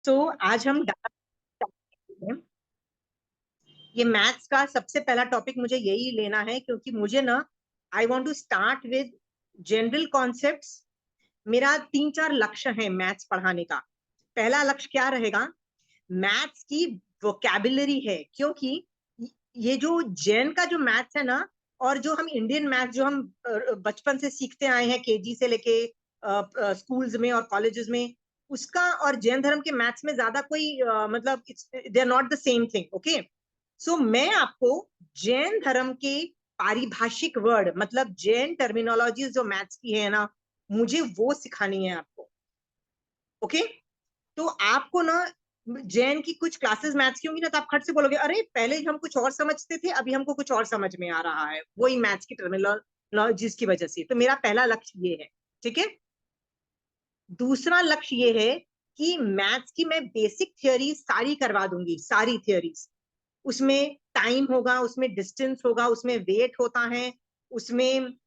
तो आज हम ये मैथ्स का सबसे पहला टॉपिक मुझे यही लेना है, क्योंकि मुझे ना I want to start with general concepts. मेरा 3-4 लक्ष्य है मैथ्स पढ़ाने का। पहला लक्ष्य क्या रहेगा? मैथ्स की वोकैबुलरी है, क्योंकि ये जो जैन का जो मैथ्स है ना, और जो हम इंडियन मैथ्स जो हम बचपन से सीखते आए हैं, केजी से लेके स्कूल्स में और कॉलेजेस में, उसका और जैन धर्म के मैथ्स में ज्यादा कोई मतलब they are not the same thing. Okay, so मैं आपको जैन धर्म के पारिभाषिक वर्ड, मतलब जैन टर्मिनोलॉजी जो मैथ्स की है ना, मुझे वो सिखानी है आपको। ओके, तो आपको ना जैन की कुछ क्लासेस मैथ्स की होंगी ना, तो आप खट से बोलोगे अरे पहले हम कुछ और समझते थे, अभी हमको कुछ और समझ में आ रहा है, वही मैथ्स की टर्मिनोलॉजीज की वजह से। तो मेरा पहला लक्ष्य ये है, ठीक है। दूसरा लक्ष्य ये है कि मैथ्स की मैं बेसिक थ्योरी सारी करवा दूंगी, सारी थ्योरीज। उसमें टाइम होगा, उसमें डिस्टेंस होगा, उसमें वेट होता है, उसमें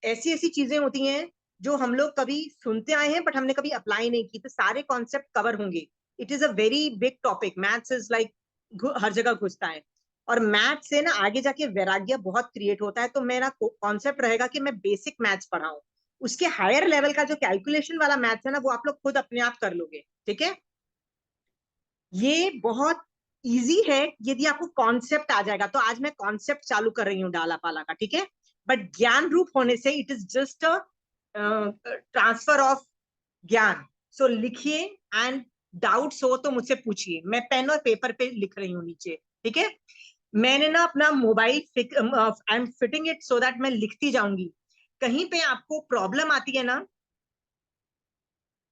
ऐसी ऐसी चीजें होती हैं जो हम लोग कभी सुनते आए हैं बट हमने कभी अप्लाई नहीं की, तो सारे कॉन्सेप्ट कवर होंगे। It is a very big topic. Maths is like हर जगह घुसता है, और मैथ्स से ना आगे जाके वैराग्य बहुत क्रिएट होता है। तो मेरा कॉन्सेप्ट रहेगा कि मैं बेसिक मैथ्स पढ़ाऊं। उसके हायर लेवल का जो कैलकुलेशन वाला मैथ्स है ना, वो आप लोग खुद अपने आप कर लोगे, ठीक है। ये बहुत इजी है यदि आपको कॉन्सेप्ट आ जाएगा। तो आज मैं कॉन्सेप्ट चालू कर रही हूँ डाला पाला का, ठीक है। बट ज्ञान रूप होने से it is just a transfer of ज्ञान। सो लिखिए, एंड डाउट्स हो तो मुझसे पूछिए। मैं पेन और पेपर पे लिख रही हूँ नीचे, ठीक है। मैंने ना अपना mobile I am fitting it so that मैं लिखती जाऊंगी। कहीं पे आपको प्रॉब्लम आती है ना,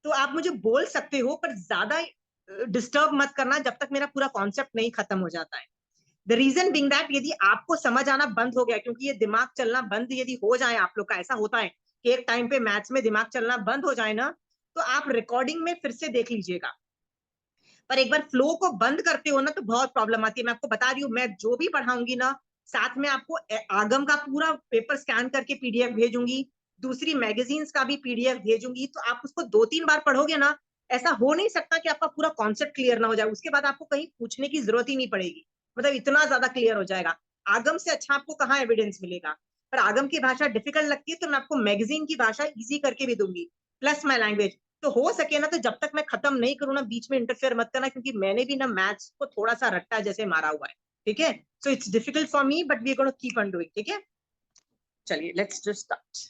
तो आप मुझे बोल सकते हो, पर ज्यादा डिस्टर्ब मत करना जब तक मेरा पूरा कॉन्सेप्ट नहीं खत्म हो जाता है। द रीजन बिंग दैट यदि आपको समझ आना बंद हो गया, क्योंकि ये दिमाग चलना बंद यदि हो जाए आप लोग का, ऐसा होता है कि एक टाइम पे मैथ्स में दिमाग चलना बंद हो जाए ना, तो आप रिकॉर्डिंग में फिर से देख लीजिएगा। पर एक बार फ्लो को बंद करते हो ना, तो बहुत प्रॉब्लम आती है। मैं आपको बता रही हूँ, मैं जो भी पढ़ाऊंगी ना, साथ में आपको आगम का पूरा पेपर स्कैन करके पीडीएफ भेजूंगी, दूसरी मैगजीन्स का भी पीडीएफ भेजूंगी। तो आप उसको 2-3 बार पढ़ोगे ना, ऐसा हो नहीं सकता कि आपका पूरा कॉन्सेप्ट क्लियर ना हो जाए। उसके बाद आपको कहीं पूछने की जरूरत ही नहीं पड़ेगी, मतलब इतना ज्यादा क्लियर हो जाएगा। आगम से अच्छा आपको कहाँ एविडेंस मिलेगा। पर आगम की भाषा डिफिकल्ट लगती है, तो मैं आपको मैगजीन की भाषा इजी करके भी दूंगी, प्लस माई लैंग्वेज। तो हो सके ना, तो जब तक मैं खत्म नहीं करूँ ना, बीच में इंटरफेयर मत करना, क्योंकि मैंने भी ना मैथ्स को थोड़ा सा रट्टा जैसे मारा हुआ है, ठीक है। So it's difficult for me, but we are gonna keep on doing, ठीक है। चलिए, लेट्स जस्ट स्टार्ट।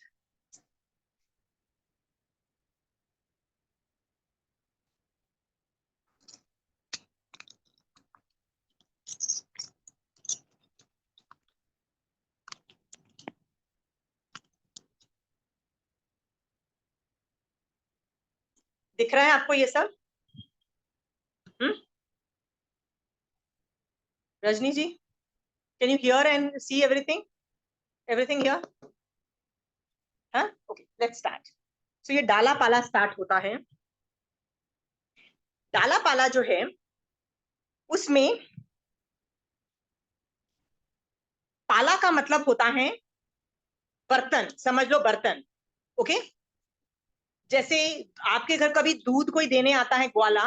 दिख रहा है आपको ये सब? Hmm? Rajni ji, can you hear and see everything? Everything hear? हाँ, ओके, लेट्स स्टार्ट। सो ये डाला पाला स्टार्ट होता है। डाला पाला जो है, उसमें पाला का मतलब होता है बर्तन, समझ लो बर्तन। ओके, जैसे आपके घर कभी दूध कोई देने आता है ग्वाला,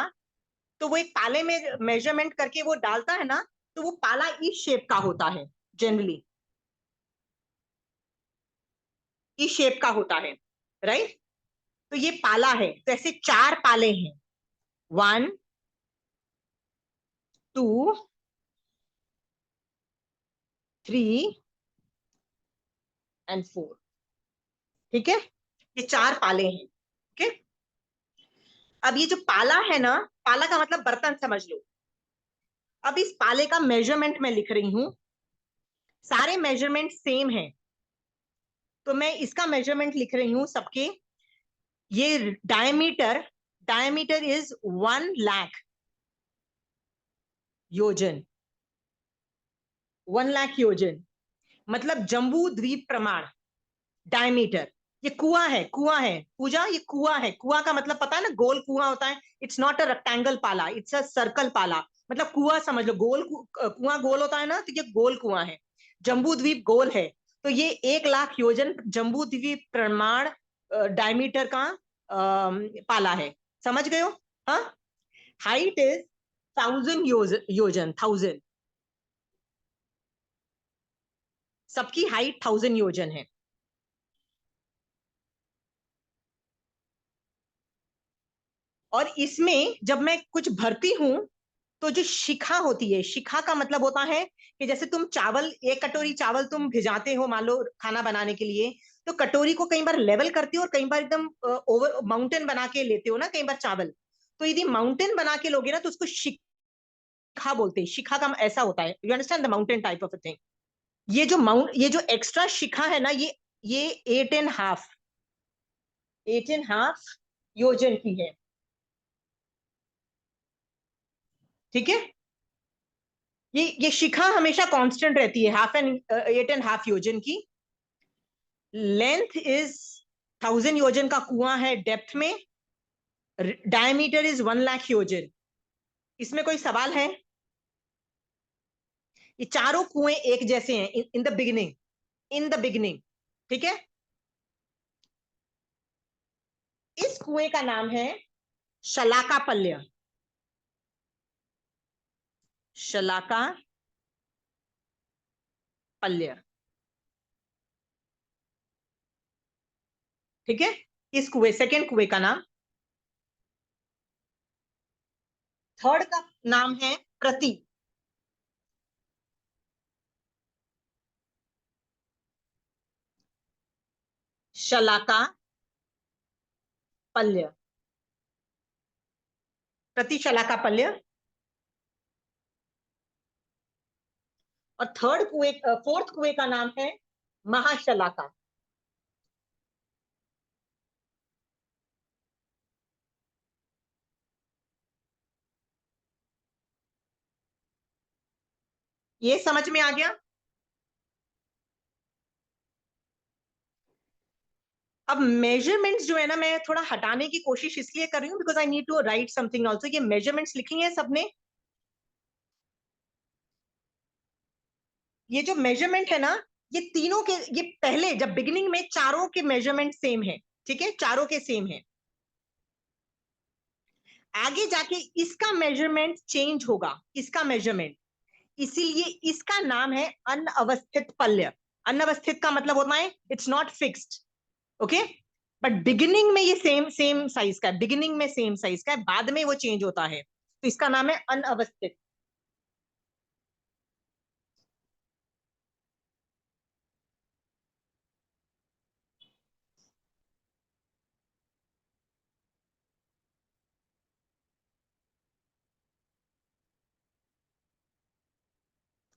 तो वो एक पाले में मेजरमेंट करके वो डालता है ना, तो वो पाला इस शेप का होता है, जनरली इस शेप का होता है, राइट। तो ये पाला है, तो ऐसे 4 पाले हैं, 1, 2, 3 एंड 4, ठीक है। ये 4 पाले हैं, ओके। अब ये जो पाला है ना, पाला का मतलब बर्तन समझ लो। अब इस पाले का मेजरमेंट मैं लिख रही हूं, सारे मेजरमेंट सेम है, तो मैं इसका मेजरमेंट लिख रही हूं सबके। ये डायमीटर, डायमीटर इज 1 लाख योजन, 1 लाख योजन, मतलब जम्बू द्वीप प्रमाण, डायमीटर। ये कुआं है, कुआं है पूजा, ये कुआं है। कुआं का मतलब पता है ना, गोल कुआं होता है। इट्स नॉट अ रेक्टेंगल पाला, इट्स अ सर्कल पाला। मतलब कुआं समझ लो, गोल कुआं गोल होता है ना, तो ये गोल कुआं है। जम्बू द्वीप गोल है, तो ये 1 लाख योजन जम्बू द्वीप प्रमाण डायमीटर का पाला है। समझ गए हो? हाँ, हाइट इज 1000 योजन 1000, सबकी हाइट 1000 योजन है। और इसमें जब मैं कुछ भरती हूं तो जो शिखा होती है, शिखा का मतलब होता है कि जैसे तुम चावल, एक कटोरी चावल तुम भिजाते हो मान लो खाना बनाने के लिए, तो कटोरी को कई बार लेवल करते हो और कई बार एकदम ओवर माउंटेन बना के लेते हो ना कई बार चावल। तो यदि माउंटेन बना के लोगे ना तो उसको शिखा बोलते हैं। शिखा का ऐसा होता है, you understand the mountain type of a thing. ये जो एक्स्ट्रा शिखा है ना, ये 8.5 योजन की है। ठीक है, ये शिखा हमेशा कांस्टेंट रहती है, 8.5 योजन की। लेंथ इज 1000 योजन का कुआं है डेप्थ में। डायमीटर इज 1 लाख योजन। इसमें कोई सवाल है? ये चारों कुएं एक जैसे हैं in the beginning, in the beginning. ठीक है, इस कुएं का नाम है शलाका पल्य। शलाका पल्य। ठीक है, इस कुएं, सेकेंड कुएं का नाम। थर्ड का नाम है प्रति। शलाका पल्य, प्रति शलाका पल्य। और थर्ड कुएं, फोर्थ कुएं का नाम है महाशलाका। ये समझ में आ गया? अब मेजरमेंट्स जो है ना, मैं थोड़ा हटाने की कोशिश इसलिए कर रही हूँ because I need to write something also. ये मेजरमेंट्स लिखी है सबने? ये जो मेजरमेंट है ना, ये तीनों के, ये पहले जब बिगिनिंग में चारों के मेजरमेंट सेम है। ठीक है, चारों के सेम है। आगे जाके इसका मेजरमेंट चेंज होगा, इसका मेजरमेंट। इसीलिए इसका नाम है अनअवस्थित पल्य। अनअवस्थित का मतलब होता है it's not fixed. Okay, but beginning में ये सेम सेम साइज का है, बिगिनिंग में सेम साइज का है, बाद में वो चेंज होता है, तो इसका नाम है अनअवस्थित।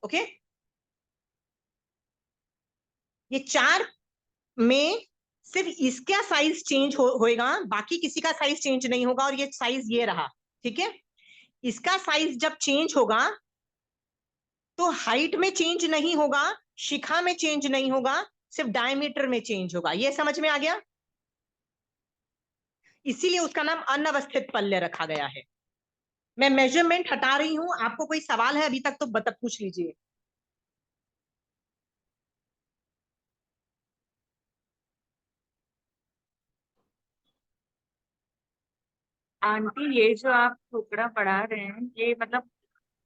ओके, ये चार में सिर्फ इसका साइज चेंज होएगा, बाकी किसी का साइज चेंज नहीं होगा। और ये साइज ये रहा। ठीक है, इसका साइज जब चेंज होगा तो हाइट में चेंज नहीं होगा, शिखा में चेंज नहीं होगा, सिर्फ डायमीटर में चेंज होगा। ये समझ में आ गया? इसीलिए उसका नाम अनवस्थित पल्य रखा गया है। मैं मेजरमेंट हटा रही हूं। आपको कोई सवाल है अभी तक तो बता, पूछ लीजिए। आंटी, ये जो आप टुकड़ा पढ़ा रहे हैं, ये मतलब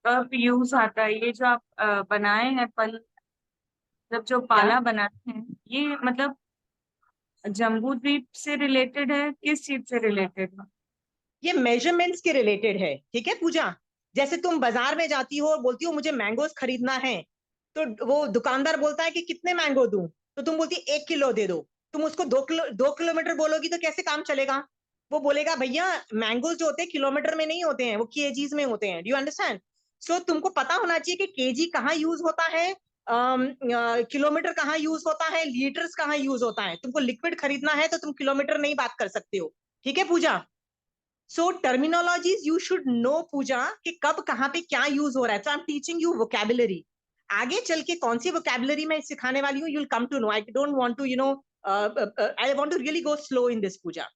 कब यूज आता है? ये जो आप बनाए हैं पल, मतलब जो क्या? पाला बनाए हैं, ये मतलब जम्बू द्वीप से रिलेटेड है, किस चीज से रिलेटेड है? ये मेजरमेंट्स के रिलेटेड है। ठीक है पूजा, जैसे तुम बाजार में जाती हो और बोलती हो मुझे मैंगोज खरीदना है, तो वो दुकानदार बोलता है कि कितने मैंगो दूं, तो तुम बोलती 1 किलो दे दो। तुम उसको 2 किलोमीटर बोलोगी तो कैसे काम चलेगा? वो बोलेगा भैया मैंगोज जो होते हैं किलोमीटर में नहीं होते हैं, वो केजीज में होते हैं। Do you understand? सो तुमको पता होना चाहिए कि केजी कहाँ यूज होता है, किलोमीटर कहाँ यूज होता है, लीटर्स कहाँ यूज होता है। तुमको लिक्विड खरीदना है तो तुम किलोमीटर नहीं बात कर सकते हो। ठीक है Pooja? So terminologies you should know Pooja, कि कब कहाँ पे क्या यूज हो रहा है। So I am teaching you vocabulary. आगे चल के कौन सी वोकेबुलरी मैं सिखाने वाली हूँ, you will come to know. I don't want to I want to really go slow in this पूजा।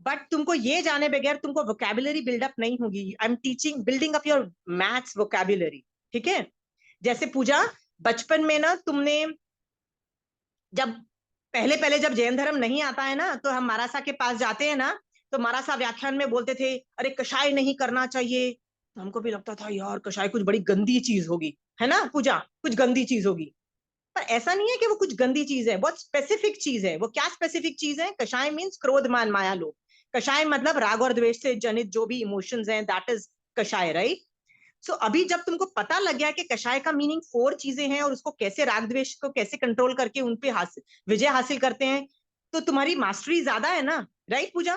बट तुमको ये जाने बगैर तुमको वोकेबुलरी बिल्डअप नहीं होगी। I am teaching building up your maths vocabulary. ठीक है, जैसे पूजा, बचपन में ना तुमने, जब पहले पहले जब जैन धर्म नहीं आता है ना, तो हम मारासा के पास जाते हैं ना, तो मारासा व्याख्यान में बोलते थे अरे कषाय नहीं करना चाहिए, तो हमको भी लगता था यार कषाय कुछ बड़ी गंदी चीज होगी, है ना पूजा, कुछ गंदी चीज होगी। पर ऐसा नहीं है कि वो कुछ गंदी चीज है, बहुत स्पेसिफिक चीज है। वो क्या स्पेसिफिक चीज है? कषाय मीन्स क्रोध मान माया लोभ। कषाय मतलब राग और द्वेष से जनित जो भी इमोशंस हैं, दैट इज कषाय, राइट? सो अभी जब तुमको पता लग गया कि कषाय का मीनिंग 4 चीजें हैं और उसको कैसे राग द्वेष को कैसे कंट्रोल करके उनपे विजय हासिल करते हैं, तो तुम्हारी मास्टरी ज्यादा है ना, राइट पूजा?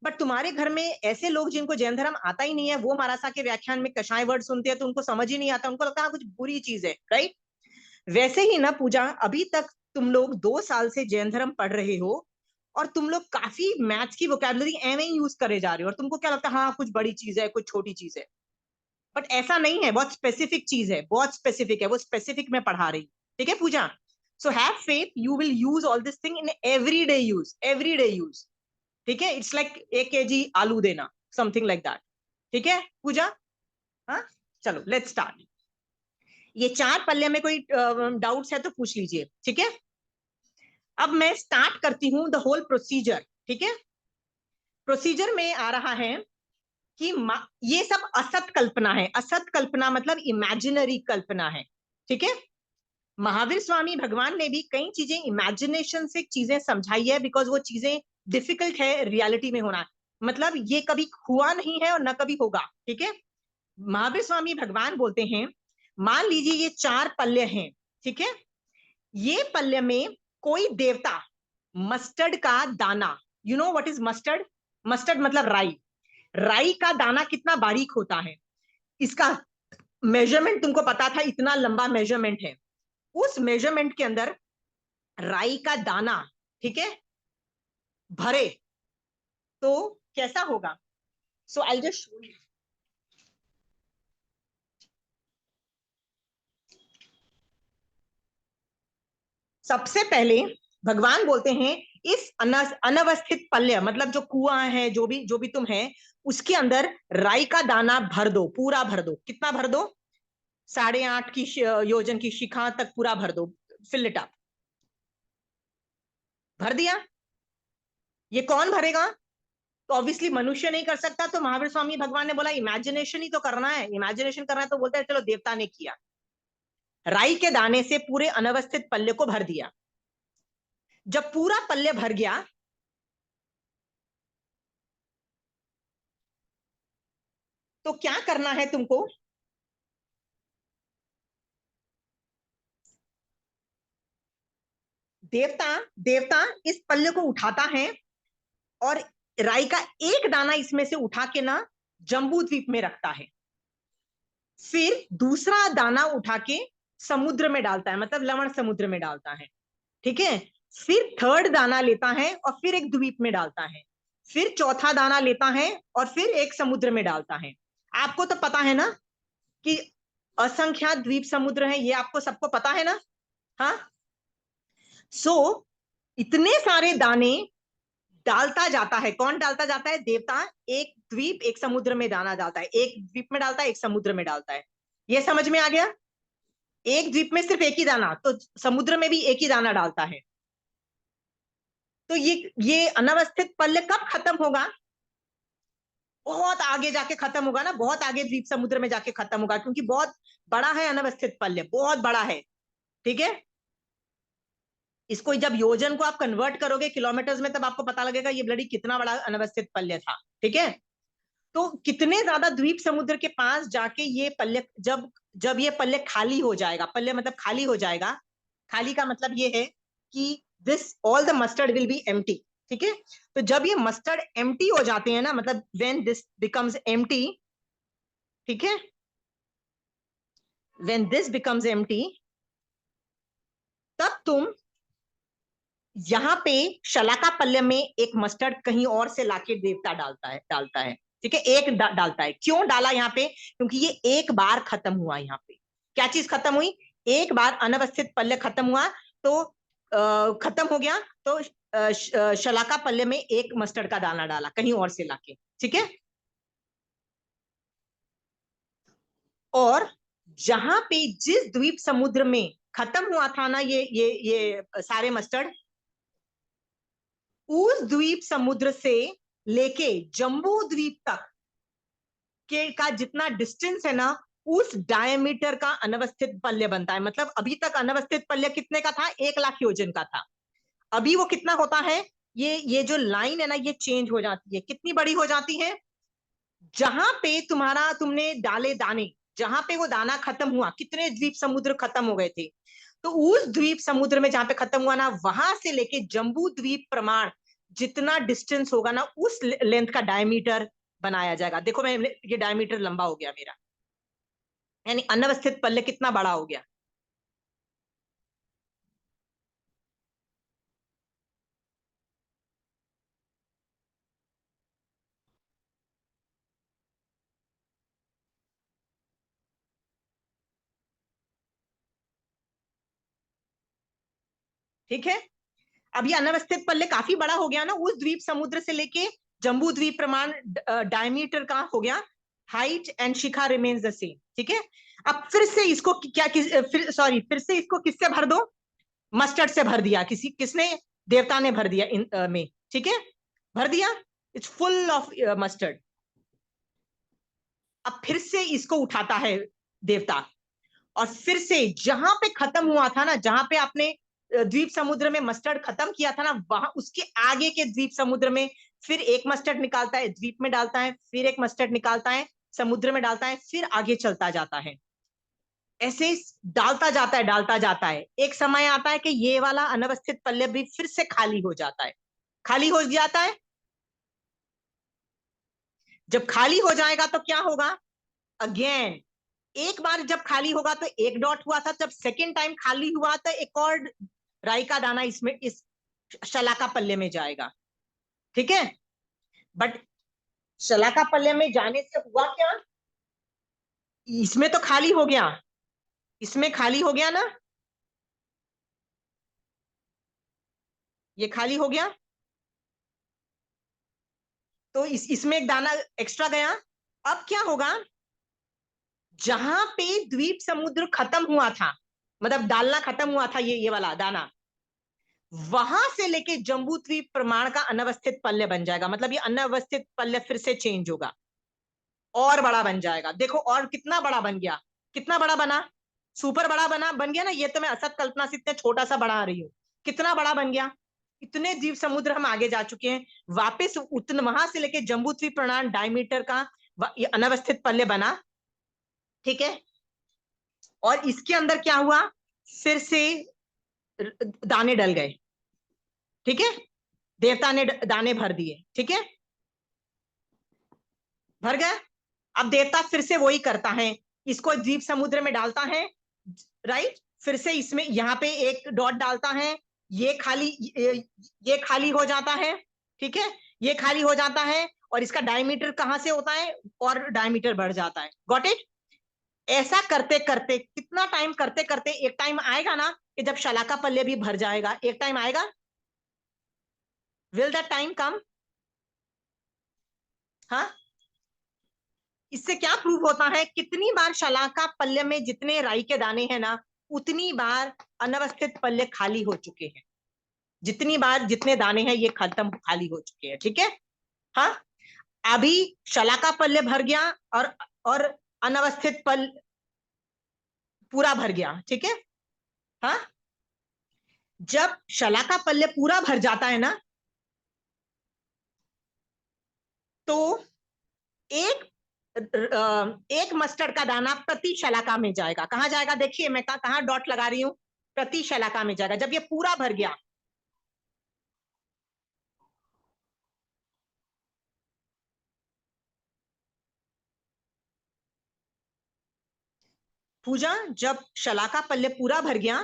बट तुम्हारे घर में ऐसे लोग जिनको जैन धर्म आता ही नहीं है, वो मारासा के व्याख्यान में कषाय वर्ड सुनते हैं तो उनको समझ ही नहीं आता, उनको लगता है कुछ बुरी चीज है, राइट? वैसे ही ना पूजा, अभी तक तुम लोग 2 साल से जैन धर्म पढ़ रहे हो और तुम लोग काफी मैथ्स की वोकैबुलरी एवं ही यूज करे जा रहे हो, और तुमको क्या लगता है हाँ कुछ बड़ी चीज है, कुछ छोटी चीज है। बट ऐसा नहीं है, बहुत स्पेसिफिक चीज है, बहुत स्पेसिफिक है, वो स्पेसिफिक में पढ़ा रही, ठीक है Pooja? So have faith, you will use all this thing in everyday use, everyday use, ठीक है? इट्स लाइक 1 kg आलू देना, समथिंग लाइक दैट, ठीक है पूजा? हाँ, चलो लेट्स स्टार्ट। ये 4 पल्ले में कोई डाउट्स है तो पूछ लीजिए, ठीक है? अब मैं स्टार्ट करती हूँ द होल प्रोसीजर, ठीक है? प्रोसीजर में आ रहा है कि ये सब असत कल्पना है। असत कल्पना मतलब इमेजिनरी कल्पना है, ठीक है? महावीर स्वामी भगवान ने भी कई चीजें इमेजिनेशन से चीजें समझाई है, बिकॉज वो चीजें डिफिकल्ट है रियलिटी में होना, मतलब ये कभी हुआ नहीं है और न कभी होगा, ठीक है? महावीर स्वामी भगवान बोलते हैं, मान लीजिए ये 4 पल्ले हैं, ठीक है? ये पल्ले में कोई देवता मस्टर्ड का दाना, you know what is mustard? Mustard मतलब राई। राई का दाना कितना बारीक होता है, इसका मेजरमेंट तुमको पता था, इतना लंबा मेजरमेंट है। उस मेजरमेंट के अंदर राई का दाना, ठीक है, भरे तो कैसा होगा? सो आई जस्ट शो यू। सबसे पहले भगवान बोलते हैं इस अनवस्थित पल्य, मतलब जो कुआं है, जो भी तुम है, उसके अंदर राई का दाना भर दो, पूरा भर दो। कितना भर दो? 8.5 की योजन की शिखा तक पूरा भर दो, फिल इट अप। भर दिया? ये कौन भरेगा? तो ऑब्वियसली मनुष्य नहीं कर सकता, तो महावीर स्वामी भगवान ने बोला इमेजिनेशन ही तो करना है, इमेजिनेशन करना है, तो बोलते हैं चलो देवता ने किया, राई के दाने से पूरे अनवस्थित पल्ले को भर दिया। जब पूरा पल्ले भर गया तो क्या करना है तुमको? देवता देवता इस पल्ले को उठाता है और राई का एक दाना इसमें से उठा के ना जम्बू द्वीप में रखता है, फिर दूसरा दाना उठा के समुद्र में डालता है, मतलब लवण समुद्र में डालता है, ठीक है? फिर थर्ड दाना लेता है और फिर एक द्वीप में डालता है, फिर चौथा दाना लेता है और फिर एक समुद्र में डालता है। आपको तो पता है ना कि असंख्यात द्वीप समुद्र हैं, ये आपको सबको पता है ना? हाँ। सो इतने सारे दाने डालता जाता है, कौन डालता जाता है? देवता। एक द्वीप एक समुद्र में दाना डालता है, एक द्वीप में डालता है, एक समुद्र में डालता है। ये समझ में आ गया? एक द्वीप में सिर्फ एक ही दाना, तो समुद्र में भी एक ही दाना डालता है। तो ये अनवस्थित पल्ले कब खत्म होगा? बहुत आगे जाके खत्म होगा ना, बहुत आगे द्वीप समुद्र में जाके खत्म होगा, क्योंकि बहुत बड़ा है अनवस्थित पल्ले, बहुत बड़ा है, ठीक है? इसको जब योजन को आप कन्वर्ट करोगे किलोमीटर्स में, तब आपको पता लगेगा ये ब्लडी कितना बड़ा अनवस्थित पल्ले था, ठीक है? तो कितने ज्यादा द्वीप समुद्र के पास जाके ये पल्ले, जब जब ये पल्ले खाली हो जाएगा, पल्ले मतलब खाली हो जाएगा, खाली का मतलब ये है कि this all the mustard will be empty, ठीक है? तो जब ये मस्टर्ड एम्प्टी हो जाते हैं ना, मतलब व्हेन दिस बिकम्स एम्प्टी, ठीक है, व्हेन दिस बिकम्स एम्प्टी, तब तुम यहाँ पे शलाका पल्ले में एक मस्टर्ड कहीं और से लाके देवता डालता है, ठीक है? एक डालता है। क्यों डाला यहाँ पे? क्योंकि ये एक बार खत्म हुआ। यहाँ पे क्या चीज खत्म हुई? एक बार अनवस्थित पल्ले खत्म हुआ, तो खत्म हो गया, तो शलाका पल्ले में एक मस्टर्ड का दाना डाला कहीं और से लाके, ठीक है? और जहां पे जिस द्वीप समुद्र में खत्म हुआ था ना ये सारे मस्टर्ड, उस द्वीप समुद्र से लेके जम्बू द्वीप तक के का जितना डिस्टेंस है ना, उस डायमीटर का अनवस्थित पल्य बनता है। मतलब अभी तक अनवस्थित पल्य कितने का था? 1 लाख योजन का था। अभी वो कितना होता है? ये जो लाइन है ना, ये चेंज हो जाती है। कितनी बड़ी हो जाती है? जहां पे तुमने डाले दाने, जहां पे वो दाना खत्म हुआ, कितने द्वीप समुद्र खत्म हो गए थे, तो उस द्वीप समुद्र में जहां पे खत्म हुआ ना, वहां से लेके जम्बू द्वीप प्रमाण जितना डिस्टेंस होगा ना, उस लेंथ का डायमीटर बनाया जाएगा। देखो मैं, ये डायमीटर लंबा हो गया मेरा, यानी अनवस्थित पल्ले कितना बड़ा हो गया। ठीक है, अब ये अनवस्थित पल्ले काफी बड़ा हो गया ना, उस द्वीप समुद्र से लेके जम्बू द्वीप प्रमाण डायमीटर का हो गया। Height and Shikha remains the same. ठीक है, अब फिर से इसको क्या फिर से इसको किससे भर दो? मस्टर्ड से भर दिया। किसने? देवता ने भर दिया इन में। ठीक है, भर दिया, इट्स फुल ऑफ मस्टर्ड। अब फिर से इसको उठाता है देवता, और फिर से जहां पे खत्म हुआ था ना, जहां पे आपने द्वीप समुद्र में मस्टर्ड खत्म किया था ना, वहां उसके आगे के द्वीप समुद्र में फिर एक मस्टर्ड निकालता है, द्वीप में डालता है, फिर एक मस्टर्ड निकालता है, समुद्र में डालता है, फिर आगे चलता जाता है। ऐसे डालता जाता है, डालता जाता है। एक समय आता है कि ये वाला अनवस्थित पल्ले भी फिर से खाली हो जाता है। खाली हो जाता है। जब खाली हो जाएगा तो क्या होगा? अगेन, एक बार जब खाली होगा तो एक डॉट हुआ था, जब सेकेंड टाइम खाली हुआ तो एक और राई का दाना इसमें, इस शलाका पल्ले में जाएगा। ठीक है, बट शलाका पल्ले में जाने से हुआ क्या? इसमें तो खाली हो गया, इसमें खाली हो गया ना, ये खाली हो गया, तो इसमें एक दाना एक्स्ट्रा गया। अब क्या होगा? जहां पे द्वीप समुद्र खत्म हुआ था, मतलब डालना खत्म हुआ था, ये वाला दाना, वहां से लेके जम्बू द्वीप प्रमाण का अनवस्थित पल्ले बन जाएगा। मतलब ये अनवस्थित पल्ले फिर से चेंज होगा और बड़ा बन जाएगा। देखो और कितना बड़ा बन गया, कितना बड़ा बना, सुपर बड़ा बन गया ना। ये तो मैं असत कल्पना से इतना छोटा सा बना रही हूँ, कितना बड़ा बन गया। इतने द्वीप समुद्र हम आगे जा चुके हैं, वापस उतने वहां से लेके जम्बू द्वीप प्रमाण डायमीटर का ये अनवस्थित पल्ले बना। ठीक है, और इसके अंदर क्या हुआ? फिर से दाने डल गए। ठीक है, देवता ने दाने भर दिए। ठीक है, भर गया। अब देवता फिर से वही करता है, इसको द्वीप समुद्र में डालता है। राइट, फिर से इसमें यहाँ पे एक डॉट डालता है, ये खाली, ये खाली हो जाता है। ठीक है, ये खाली हो जाता है, और इसका डायमीटर कहां से होता है? और डायमीटर बढ़ जाता है। Got it? ऐसा करते करते, कितना टाइम करते करते, एक टाइम आएगा ना कि जब शलाका पल्ले भी भर जाएगा। एक टाइम आएगा, विल दैट टाइम कम? हाँ, इससे क्या प्रूव होता है? कितनी बार शलाका पल्ले में जितने राई के दाने हैं ना, उतनी बार अनवस्थित पल्ले खाली हो चुके हैं। जितनी बार जितने दाने हैं ये खत्म, खाली हो चुके हैं। ठीक है, हाँ, अभी शलाका पल्ले भर गया, और अनवस्थित पल पूरा भर गया। ठीक है, हाँ, जब शलाका पल्ले पूरा भर जाता है ना, तो एक एक मस्टर्ड का दाना प्रति शलाका में जाएगा। कहां जाएगा? देखिए मैं कहां डॉट लगा रही हूं, प्रति शलाका में जाएगा जब ये पूरा भर गया। पूजा, जब शलाका पल्ले पूरा भर गया,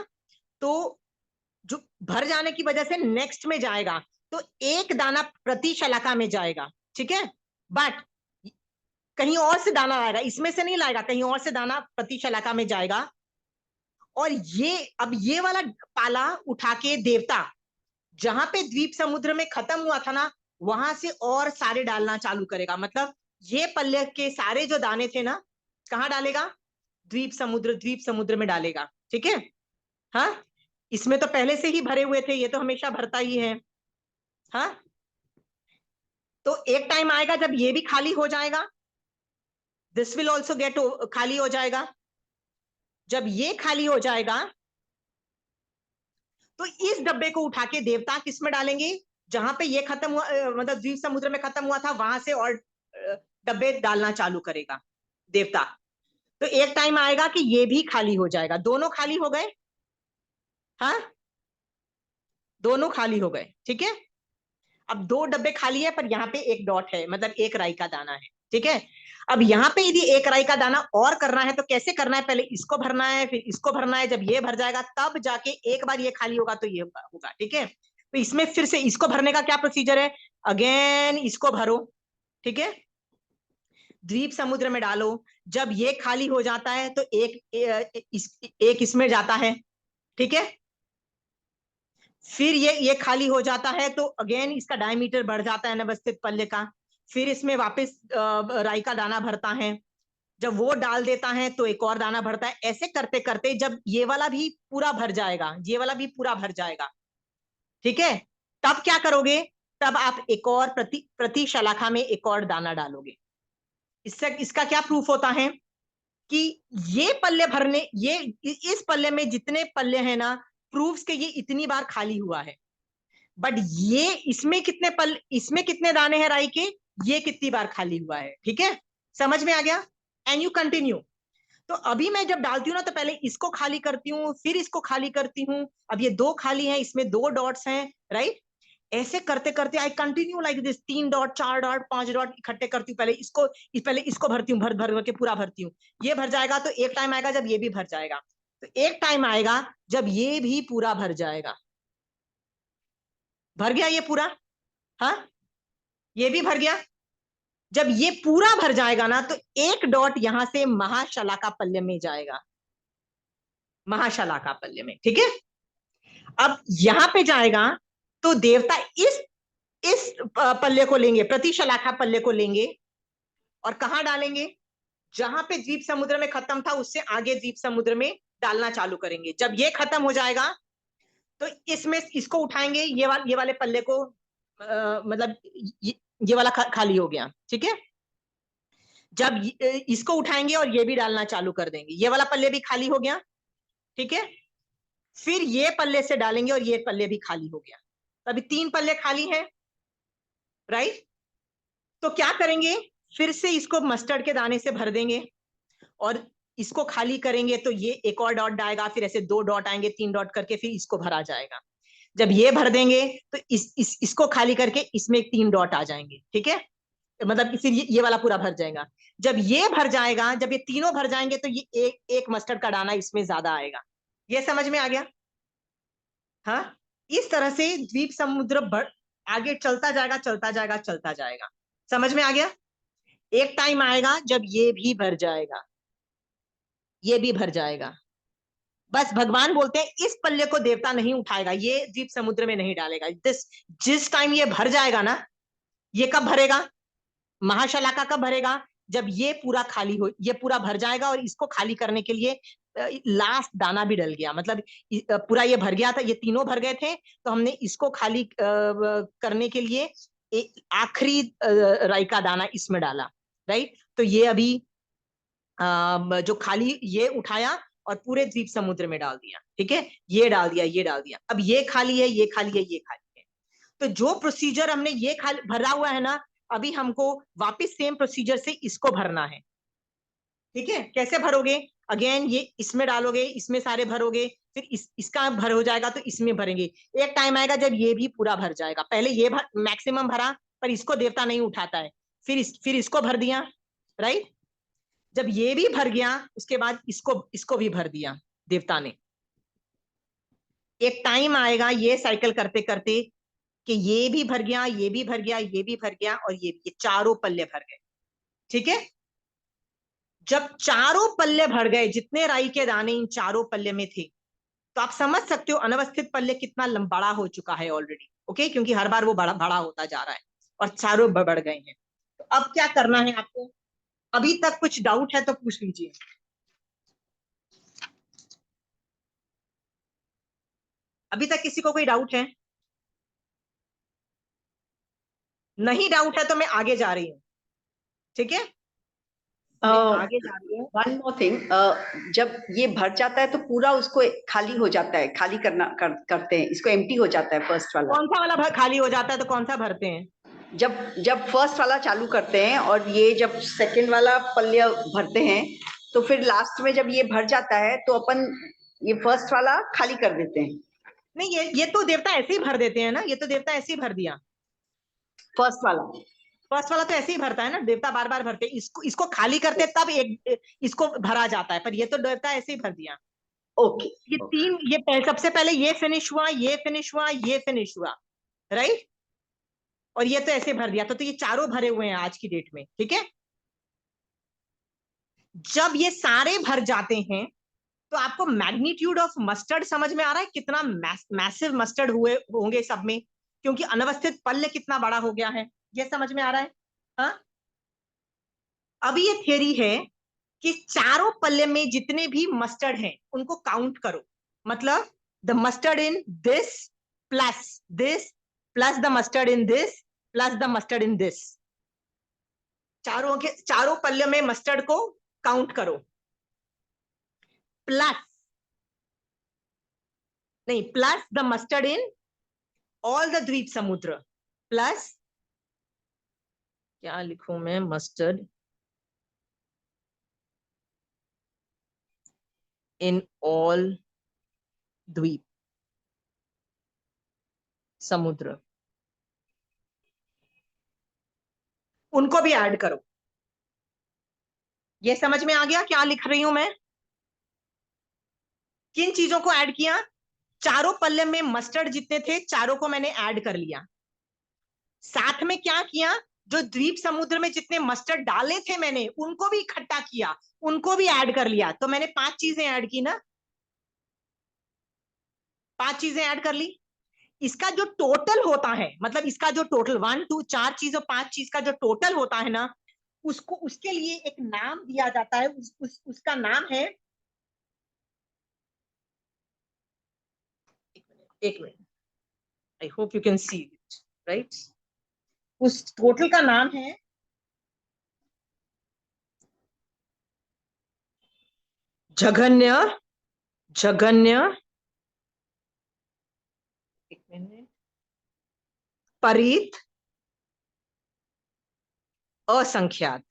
तो जो भर जाने की वजह से नेक्स्ट में जाएगा, तो एक दाना प्रति शलाका में जाएगा। ठीक है, बट कहीं और से दाना आएगा, इसमें से नहीं लाएगा, कहीं और से दाना प्रति शलाका में जाएगा। और ये, अब ये वाला पाला उठा के देवता जहां पे द्वीप समुद्र में खत्म हुआ था ना, वहां से और सारे डालना चालू करेगा। मतलब ये पल्ले के सारे जो दाने थे ना, कहाँ डालेगा? द्वीप समुद्र में डालेगा। ठीक है, हाँ, इसमें तो पहले से ही भरे हुए थे, ये तो हमेशा भरता ही है। हाँ, तो एक टाइम आएगा जब ये भी खाली हो जाएगा, दिस विल ऑल्सो गेट खाली हो जाएगा। जब ये खाली हो जाएगा तो इस डब्बे को उठा के देवता किस में डालेंगे, जहां पे ये खत्म हुआ, मतलब द्वीप समुद्र में खत्म हुआ था, वहां से और डब्बे डालना चालू करेगा देवता। तो एक टाइम आएगा कि ये भी खाली हो जाएगा, दोनों खाली हो गए। हाँ, दोनों खाली हो गए, ठीक है। अब दो डब्बे खाली है, पर यहाँ पे एक डॉट है, मतलब एक राई का दाना है, ठीक है। अब यहाँ पे यदि एक राई का दाना और करना है तो कैसे करना है, पहले इसको भरना है, फिर इसको भरना है। जब ये भर जाएगा तब जाके एक बार ये खाली होगा तो ये होगा, ठीक है। तो इसमें फिर से इसको भरने का क्या प्रोसीजर है, अगेन इसको भरो, ठीक है, द्वीप समुद्र में डालो। जब ये खाली हो जाता है तो एक इसमें जाता है, ठीक है। फिर ये खाली हो जाता है तो अगेन इसका डायमीटर बढ़ जाता है अनवस्थित पल्ले का। फिर इसमें वापस राई का दाना भरता है। जब वो डाल देता है तो एक और दाना भरता है। ऐसे करते करते जब ये वाला भी पूरा भर जाएगा, ये वाला भी पूरा भर जाएगा, ठीक है, तब क्या करोगे, तब आप एक और प्रति शलाखा में एक और दाना डालोगे। इससे इसका क्या प्रूफ होता है कि ये पल्ले भरने, ये इस पल्ले में जितने पल्ले हैं ना, प्रूफ्स के ये इतनी बार खाली हुआ है। बट ये इसमें कितने दाने हैं राई के, ये कितनी बार खाली हुआ है, ठीक है। समझ में आ गया। And you continue. तो अभी मैं जब डालती हूँ ना तो पहले इसको खाली करती हूँ, फिर इसको खाली करती हूँ। अब ये दो खाली हैं, इसमें दो डॉट्स हैं, राइट। ऐसे करते करते I continue like this, 3 dot, 4 dot, 5 dot इकट्ठे करती हूँ। पहले इसको भरती हूँ, भर भर भर के पूरा भरती हूँ। ये भर जाएगा तो एक टाइम आएगा जब ये भी भर जाएगा। तो एक टाइम आएगा जब ये भी पूरा भर जाएगा। भर गया ये पूरा, हाँ, ये भी भर गया। जब ये पूरा भर जाएगा ना तो एक डॉट यहां से महाशलाका पल्ले में जाएगा, महाशलाका पल्ले में, ठीक है। अब यहां पे जाएगा तो देवता इस पल्ले को लेंगे, प्रतिशलाखा पल्ले को लेंगे और कहां डालेंगे, जहां पे द्वीप समुद्र में खत्म था उससे आगे द्वीप समुद्र में डालना चालू करेंगे। जब ये खत्म हो जाएगा तो इसमें इसको उठाएंगे, ये वाले पल्ले को, मतलब ये वाला खाली हो गया, ठीक है। जब इसको उठाएंगे और ये भी डालना चालू कर देंगे, ये वाला पल्ले भी खाली हो गया, ठीक है। फिर ये पल्ले से डालेंगे और ये पल्ले भी खाली हो गया। अभी 3 पल्ले खाली हैं, राइट। तो क्या करेंगे, फिर से इसको मस्टर्ड के दाने से भर देंगे और इसको खाली करेंगे तो ये एक और डॉट आएगा, फिर ऐसे 2 डॉट आएंगे, 3 डॉट करके फिर इसको भरा जाएगा। जब ये भर देंगे तो इसको खाली करके इसमें 3 डॉट आ जाएंगे, ठीक है। मतलब फिर ये वाला पूरा भर जाएगा। जब ये भर जाएगा, जब ये तीनों भर जाएंगे तो ये एक मस्टर्ड का दाना इसमें ज्यादा आएगा। ये समझ में आ गया। हाँ, इस तरह से द्वीप समुद्र आगे चलता जाएगा, चलता जाएगा, चलता जाएगा। समझ में आ गया। एक टाइम आएगा जब ये भी भर जाएगा, ये भी भर जाएगा। बस भगवान बोलते हैं इस पल्ले को देवता नहीं उठाएगा, ये द्वीप समुद्र में नहीं डालेगा। जिस टाइम ये भर जाएगा ना, ये कब भरेगा, महाशलाका कब भरेगा, जब ये पूरा खाली हो, ये पूरा भर जाएगा और इसको खाली करने के लिए लास्ट दाना भी डल गया, मतलब पूरा ये भर गया था, ये तीनों भर गए थे, तो हमने इसको खाली करने के लिए आखिरी राई का दाना इसमें डाला, राइट। तो ये अभी जो खाली ये उठाया और पूरे द्वीप समुद्र में डाल दिया, ठीक है। ये डाल दिया, ये डाल दिया। अब ये खाली है, ये खाली है, ये खाली है। तो जो प्रोसीजर हमने ये खाली भरा हुआ है ना, अभी हमको वापस सेम प्रोसीजर से इसको भरना है, ठीक है। कैसे भरोगे, अगेन ये इसमें डालोगे, इसमें सारे भरोगे, फिर इसका भर हो जाएगा तो इसमें भरेंगे। एक टाइम आएगा जब ये भी पूरा भर जाएगा। पहले ये मैक्सिमम भरा, पर इसको देवता नहीं उठाता है, फिर इसको भर दिया, राइट। जब ये भी भर गया उसके बाद इसको भी भर दिया देवता ने। एक टाइम आएगा ये साइकिल करते करते कि ये भी भर गया, ये भी भर गया, ये भी भर गया और ये चारों पल्ले भर गए, ठीक है। जब चारों पल्ले भर गए, जितने राई के दाने इन चारों पल्ले में थे, तो आप समझ सकते हो अनवस्थित पल्ले कितना बड़ा हो चुका है ऑलरेडी, ओके, क्योंकि हर बार वो बड़ा बड़ा होता जा रहा है और चारों बढ़ गए हैं। तो अब क्या करना है आपको, अभी तक कुछ डाउट है तो पूछ लीजिए। अभी तक किसी को कोई डाउट है, नहीं डाउट है तो मैं आगे जा रही हूँ, ठीक है, मैं आगे जा रही हूँ। वन मोर थिंग, जब ये भर जाता है तो पूरा उसको खाली हो जाता है, खाली करते हैं इसको, एम्प्टी हो जाता है फर्स्ट वाला। कौन सा वाला खाली हो जाता है तो कौन सा भरते हैं? जब फर्स्ट वाला चालू करते हैं और ये जब सेकंड वाला पल्य भरते हैं तो फिर लास्ट में जब ये भर जाता है तो अपन ये फर्स्ट वाला खाली कर देते हैं। नहीं, ये तो देवता ऐसे ही भर देते हैं ना, ये तो देवता ऐसे ही भर दिया। फर्स्ट वाला तो ऐसे ही भरता है ना, देवता बार बार भरते, इसको खाली करते तब एक इसको भरा जाता है, पर ये तो देवता ऐसे ही भर दिया। ओके, ये तीन, ये सबसे पहले ये फिनिश हुआ, ये फिनिश हुआ, ये फिनिश हुआ, राइट, और ये तो ऐसे भर दिया, तो ये चारों भरे हुए हैं आज की डेट में, ठीक है। जब ये सारे भर जाते हैं तो आपको मैग्नीट्यूड ऑफ मस्टर्ड समझ में आ रहा है, कितना मैसिव मस्टर्ड हुए होंगे सब में, क्योंकि अनवस्थित पल्य कितना बड़ा हो गया है, ये समझ में आ रहा है। हाँ, अभी ये थियरी है कि चारों पल्ले में जितने भी मस्टर्ड हैं उनको काउंट करो, मतलब the mustard in this plus the mustard in this plus the mustard in this, चारों पल्ले में मस्टर्ड को काउंट करो, plus the mustard in all the द्वीप समुद्र, प्लस क्या लिखूं मैं, मस्टर्ड इन ऑल द्वीप समुद्र, उनको भी ऐड करो। ये समझ में आ गया क्या लिख रही हूं मैं? किन चीजों को ऐड किया? चारों पल्ले में मस्टर्ड जितने थे चारों को मैंने ऐड कर लिया, साथ में क्या किया, जो द्वीप समुद्र में जितने मस्टर्ड डाले थे मैंने उनको भी इकट्ठा किया, उनको भी ऐड कर लिया, तो मैंने 5 चीजें ऐड की ना, 5 चीजें ऐड कर ली। इसका जो टोटल होता है, मतलब इसका जो टोटल 1 2 4 चीज और 5 चीज का जो टोटल होता है ना, उसको उसके लिए एक नाम दिया जाता है, उसका नाम है, एक minute, I hope you can see it, right, उस टोटल का नाम है जघन्य एक मिनट, परीत असंख्यात।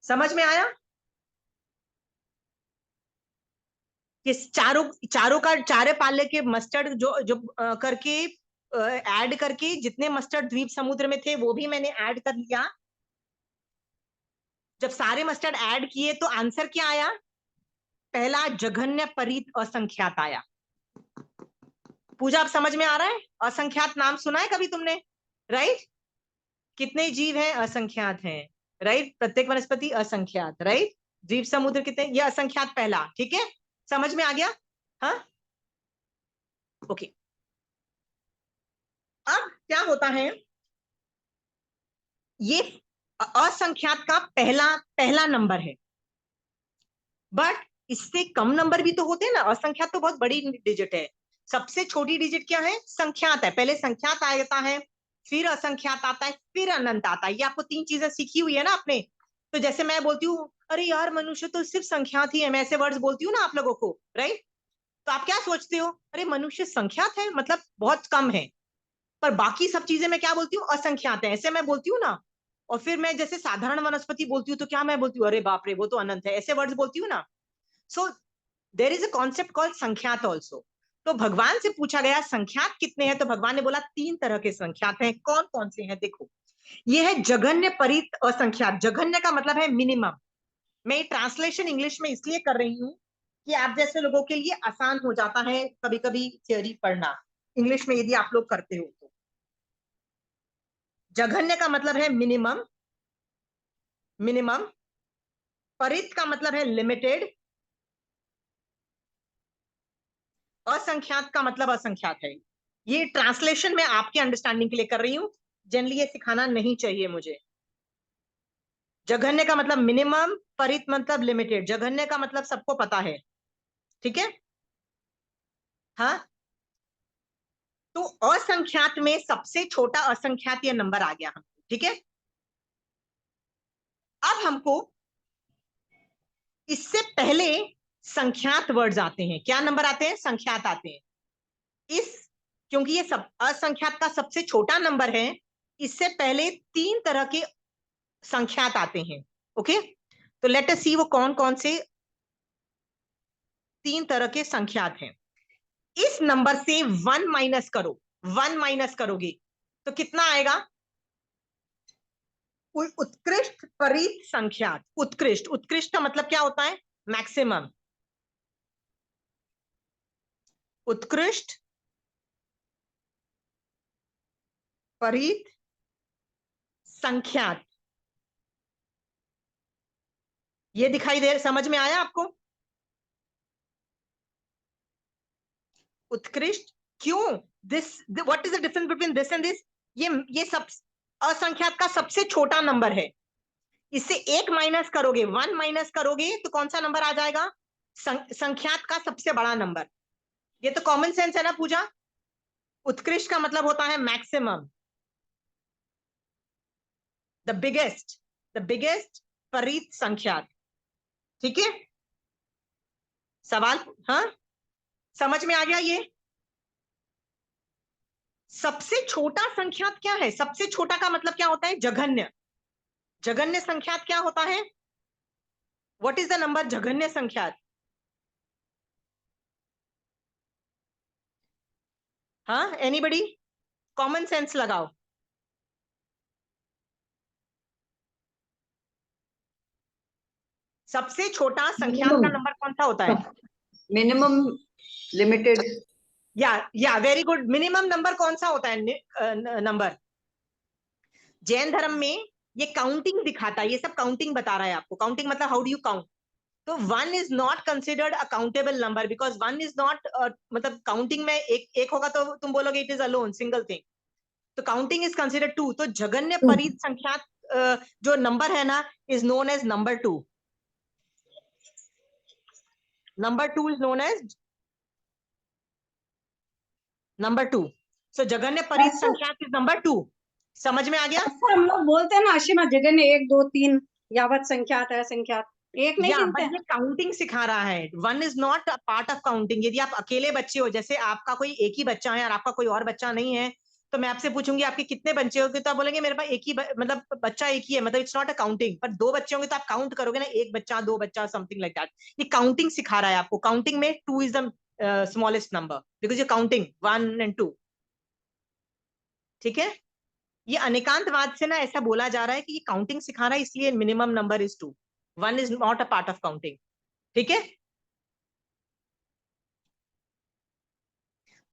समझ में आया? कि चारे पाले के मस्टर्ड जो जो करके ऐड करके जितने मस्टर्ड द्वीप समुद्र में थे वो भी मैंने ऐड कर लिया। जब सारे मस्टर्ड ऐड किए तो आंसर क्या आया? पहला जघन्य परीत असंख्यात आया। पूजा अब समझ में आ रहा है? असंख्यात नाम सुना है कभी तुमने? राइट, कितने जीव हैं? असंख्यात हैं, राइट, प्रत्येक वनस्पति असंख्यात, राइट, द्वीप समुद्र कितने, ये असंख्यात पहला, ठीक है, समझ में आ गया? हाँ, ओके। अब क्या होता है, ये असंख्यात का पहला नंबर है, बट इससे कम नंबर भी तो होते हैं ना, असंख्यात तो बहुत बड़ी डिजिट है, सबसे छोटी डिजिट क्या है? संख्यात है, पहले संख्यात आता है, फिर असंख्यात आता है, फिर अनंत आता है। ये आपको 3 चीजें सीखी हुई है ना आपने। तो जैसे मैं बोलती हूँ अरे यार मनुष्य तो सिर्फ संख्यात ही है, मैं ऐसे वर्ड्स बोलती हूँ ना आप लोगों को, राइट, तो आप क्या सोचते हो, अरे मनुष्य संख्यात है मतलब बहुत कम है, पर बाकी सब चीजें मैं क्या बोलती हूँ? असंख्यात है, ऐसे मैं बोलती हूँ ना। और फिर मैं जैसे साधारण वनस्पति बोलती हूँ तो क्या मैं बोलती हूँ? अरे बाप रे वो तो अनंत है, ऐसे वर्ड्स बोलती हूँ ना। So there is a concept called संख्यात ऑल्सो। तो भगवान से पूछा गया संख्यात कितने हैं, तो भगवान ने बोला 3 तरह के संख्यात हैं। कौन कौन से हैं? देखो, ये है जघन्य परित असंख्यात। जघन्य का मतलब है मिनिमम। मैं ट्रांसलेशन इंग्लिश में इसलिए कर रही हूँ कि आप जैसे लोगों के लिए आसान हो जाता है कभी कभी थ्योरी पढ़ना इंग्लिश में, यदि आप लोग करते हो तो। जघन्य का मतलब है मिनिमम, परित का मतलब है लिमिटेड, असंख्यात का मतलब असंख्यात है। ये ट्रांसलेशन मैं आपके अंडरस्टैंडिंग के लिए कर रही हूं, जनरली ये सिखाना नहीं चाहिए मुझे। जघन्य का मतलब मिनिमम, परित मतलब लिमिटेड। जघन्य का मतलब सबको पता है, ठीक है। हाँ, तो असंख्यात में सबसे छोटा असंख्यात ये नंबर आ गया हमको, ठीक है। अब हमको इससे पहले संख्यात वर्ड्स आते हैं। क्या नंबर आते हैं? संख्यात आते हैं। क्योंकि ये सब असंख्यात का सबसे छोटा नंबर है, इससे पहले 3 तरह के संख्यात आते हैं। ओके, तो लेट अस सी वो कौन कौन से 3 तरह के संख्यात हैं। इस नंबर से 1 माइनस करो, 1 माइनस करोगे तो कितना आएगा? उत्कृष्ट परित संख्यात। उत्कृष्ट, उत्कृष्ट का मतलब क्या होता है? मैक्सिमम। उत्कृष्ट परित संख्यात, ये दिखाई दे, समझ में आया आपको? उत्कृष्ट क्यों? This, what is the difference between this and this? ये सब असंख्यात का सबसे छोटा नंबर है। इससे 1 माइनस करोगे, 1 माइनस करोगे तो कौन सा नंबर आ जाएगा? संख्यात का सबसे बड़ा नंबर। ये तो कॉमन सेंस है ना पूजा। उत्कृष्ट का मतलब होता है मैक्सिमम, द बिगेस्ट परित संख्यात। ठीक है, सवाल? हाँ, समझ में आ गया? ये सबसे छोटा संख्यात क्या है? सबसे छोटा का मतलब क्या होता है? जघन्य। जघन्य संख्यात क्या होता है? व्हाट इज द नंबर जघन्य संख्यात? हाँ, एनीबडी? कॉमन सेंस लगाओ। सबसे छोटा संख्यात का नंबर कौन सा होता है? Minimum limited. या वेरी गुड। मिनिमम नंबर कौन सा होता है? नंबर जैन धर्म में ये काउंटिंग दिखाता है, ये सब काउंटिंग बता रहा है आपको। काउंटिंग मतलब हाउ डू यू काउंट। तो 1 is not considered a countable number because 1 is not, मतलब काउंटिंग में एक होगा तो तुम बोलोगे it is alone, single thing. तो काउंटिंग इज कंसिडर्ड 2। तो जघन्य परित संख्यात जो नंबर है ना, is known as number 2। Number 2 is known as number 2। So जघन्य परित संख्यात इज नंबर 2। समझ में आ गया? हम लोग बोलते हैं ना असीमा जगह 1 2 3 यावत संख्यात है, संख्यात एक नहीं गिनते बट ये काउंटिंग सिखा रहा है। 1 is not a part of counting. यदि आप अकेले बच्चे हो, जैसे आपका कोई एक ही बच्चा है और आपका कोई और बच्चा नहीं है, तो मैं आपसे पूछूंगी आपके कितने बच्चे होंगे, तो आप बोलेंगे मेरे पास एक ही मतलब बच्चा एक ही है, मतलब इट्स नॉट अ काउंटिंग। पर 2 बच्चे होंगे तो आप काउंट करोगे ना, एक बच्चा, 2 बच्चा, समथिंग लाइक दैट। ये काउंटिंग सिखा रहा है आपको। काउंटिंग में 2 is the smallest number because ये काउंटिंग 1 and 2। ठीक है, ये अनेकांतवाद से ना ऐसा बोला जा रहा है कि ये काउंटिंग सिखा रहा है, इसलिए minimum number is 2। 1 is not a part of counting. ठीक है,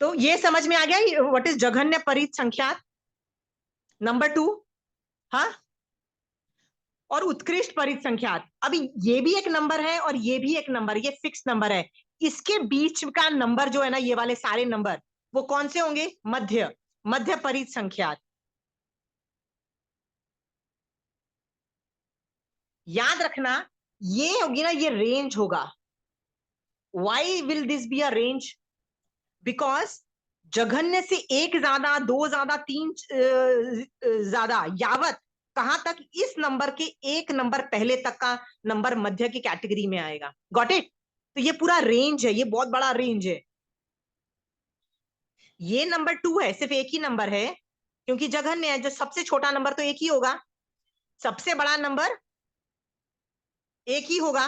तो ये समझ में आ गया व्हाट इज जघन्य परित संख्यात नंबर 2। हाँ, और उत्कृष्ट परित संख्यात। अभी ये भी एक नंबर है और ये भी एक नंबर, ये फिक्स नंबर है। इसके बीच का नंबर जो है ना, ये वाले सारे नंबर वो कौन से होंगे? मध्य परित संख्यात। याद रखना, ये होगी ना, ये रेंज होगा। Why will this be a range? Because जघन्य से 1 ज्यादा, 2 ज्यादा, 3 ज्यादा, यावत कहां तक? इस नंबर के 1 नंबर पहले तक का नंबर मध्य की कैटेगरी में आएगा। Got it? तो ये पूरा रेंज है, ये बहुत बड़ा रेंज है। ये नंबर 2 है, सिर्फ एक ही नंबर है क्योंकि जघन्य है। जो सबसे छोटा नंबर तो एक ही होगा, सबसे बड़ा नंबर एक ही होगा।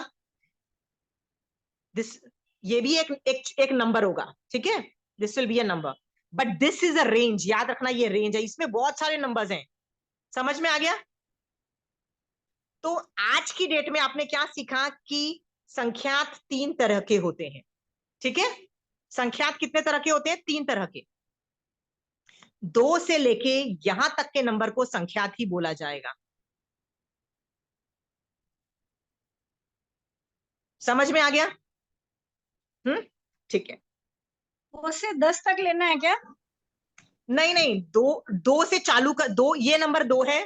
दिस, ये भी एक नंबर होगा। ठीक है, this will be a number, but this is a range. याद रखना, ये रेंज है, इसमें बहुत सारे नंबर्स हैं। समझ में आ गया? तो आज की डेट में आपने क्या सीखा कि संख्यात 3 तरह के होते हैं। ठीक है, संख्यात कितने तरह के होते हैं? 3 तरह के। 2 से लेके यहां तक के नंबर को संख्यात ही बोला जाएगा। समझ में आ गया? ठीक है। 2 से 10 तक लेना है क्या? नहीं नहीं, 2 से चालू कर। 2, ये नंबर 2 है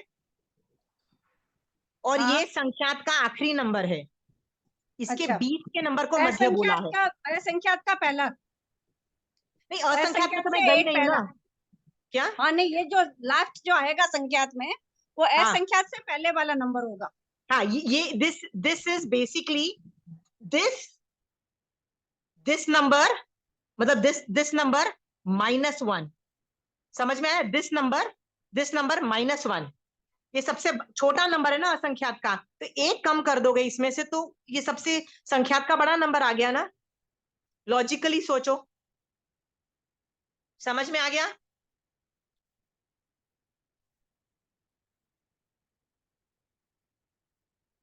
और हाँ। ये संख्यात का आखिरी नंबर है। इसके अच्छा, बीच के नंबर को मध्य बोला है। असंख्यात का पहला। नहीं असंख्यात में तो मैं से गई एक नहीं पहला ना। क्या? हाँ नहीं, ये जो लास्ट जो आएगा संख्यात में वो हाँ। असंख्यात से पहले वाला नंबर होगा। हाँ, ये this is basically this number, मतलब दिस नंबर -1, समझ में आया? दिस नंबर -1, ये सबसे छोटा नंबर है ना असंख्यात का, तो एक कम कर दोगे इसमें से तो ये सबसे संख्यात का बड़ा नंबर आ गया ना। लॉजिकली सोचो, समझ में आ गया?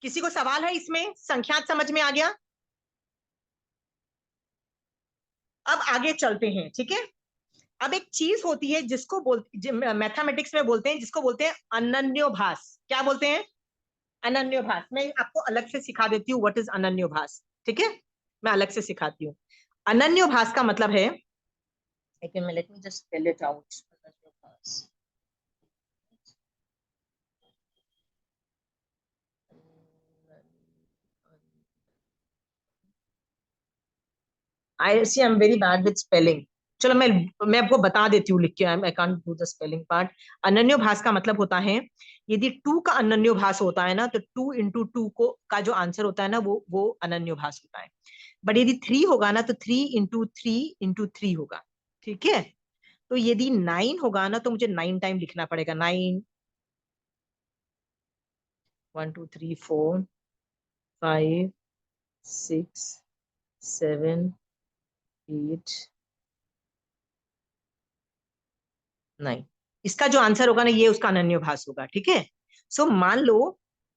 किसी को सवाल है इसमें? संख्यात समझ में आ गया? अब आगे चलते हैं, ठीक है। अब एक चीज होती है जिसको मैथमेटिक्स में बोलते हैं, जिसको बोलते हैं अनन्योभास। क्या बोलते हैं? अनन्योभास। मैं आपको अलग से सिखा देती हूँ व्हाट इज अनन्योभास, ठीक है। मैं अलग से सिखाती हूँ। अनन्योभास का मतलब है, let me just spell it out. I see I am very bad with spelling. चलो मैं आपको बता देती हूँ लिख के, I can't do the spelling part. अनन्योभास का मतलब होता है, यदि 2 का अनन्योभास होता है ना, तो 2 इंटू 2 को का जो आंसर होता है ना, वो अनन्योभास होता है। बट यदि 3 होगा ना, तो 3 इंटू 3 इंटू 3 होगा, ठीक है। तो यदि 9 होगा ना, तो मुझे 9 टाइम लिखना पड़ेगा। 9, 1 2 3 4 5 6 7 8 9, इसका जो आंसर होगा ना, ये उसका अनन्योभास होगा, ठीक है। सो मान लो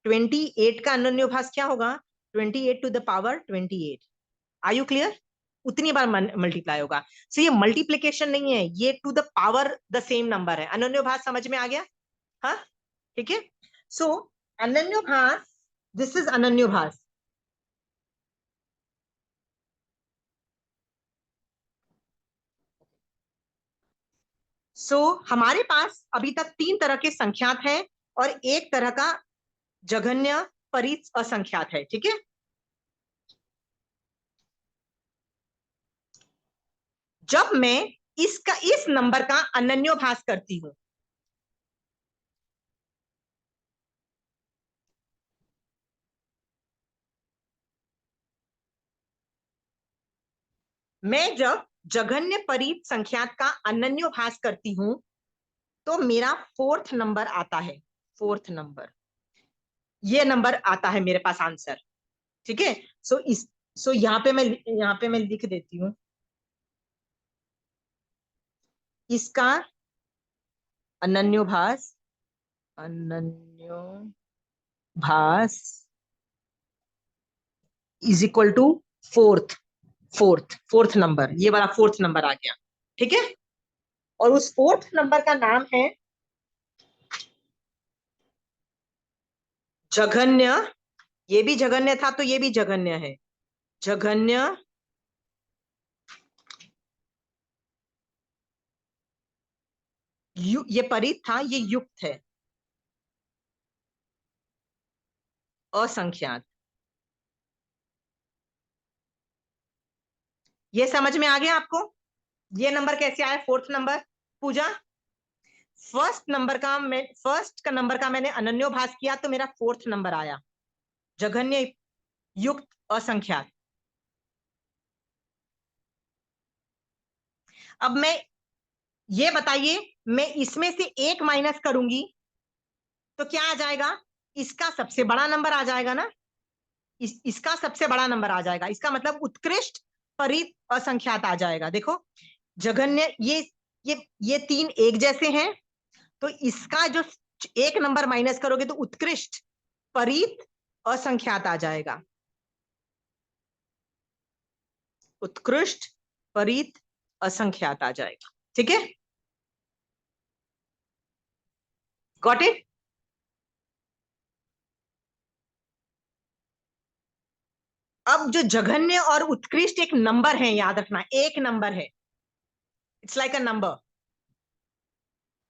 28 का अनन्योभास क्या होगा? 28 to the power 28। Are you clear? उतनी बार मल्टीप्लाई होगा। सो ये मल्टीप्लीकेशन नहीं है, ये to the power the same number है। अनन्योभास समझ में आ गया? हाँ, ठीक है। सो अनन्योभास, दिस इज अनन्योभास। हमारे पास अभी तक 3 तरह के संख्यात हैं और एक तरह का जघन्य परित असंख्यात है, ठीक है। जब मैं इस नंबर का अनन्योभास करती हूं, मैं जब जघन्य परित संख्यात का अनन्योभास करती हूं, तो मेरा 4th नंबर आता है। 4th नंबर, ये नंबर आता है मेरे पास आंसर, ठीक है। यहाँ पे मैं लिख देती हूं इसका अनन्योभास। अनन्योभास is equal to 4th number, ये वाला 4th नंबर आ गया, ठीक है। और उस 4th नंबर का नाम है जघन्य। ये भी जघन्य था तो ये भी जघन्य है। जघन्य ये परित था, ये युक्त है असंख्यात। ये समझ में आ गया आपको? ये नंबर कैसे आया 4th नंबर? पूजा, फर्स्ट का नंबर का मैंने अनन्योभास किया तो मेरा 4th नंबर आया, जघन्य युक्त असंख्यात। अब मैं ये बताइए, मैं इसमें से एक माइनस करूंगी तो क्या आ जाएगा? इसका सबसे बड़ा नंबर आ जाएगा ना। इसका सबसे बड़ा नंबर आ जाएगा, इसका मतलब उत्कृष्ट परित असंख्यात आ जाएगा। देखो, जघन्य, ये 3 एक जैसे हैं, तो इसका जो एक नंबर माइनस करोगे तो उत्कृष्ट परित असंख्यात आ जाएगा। उत्कृष्ट परित असंख्यात आ जाएगा, ठीक है। Got it? अब जो जघन्य और उत्कृष्ट एक नंबर है, याद रखना, एक नंबर है, इट्स लाइक अ नंबर।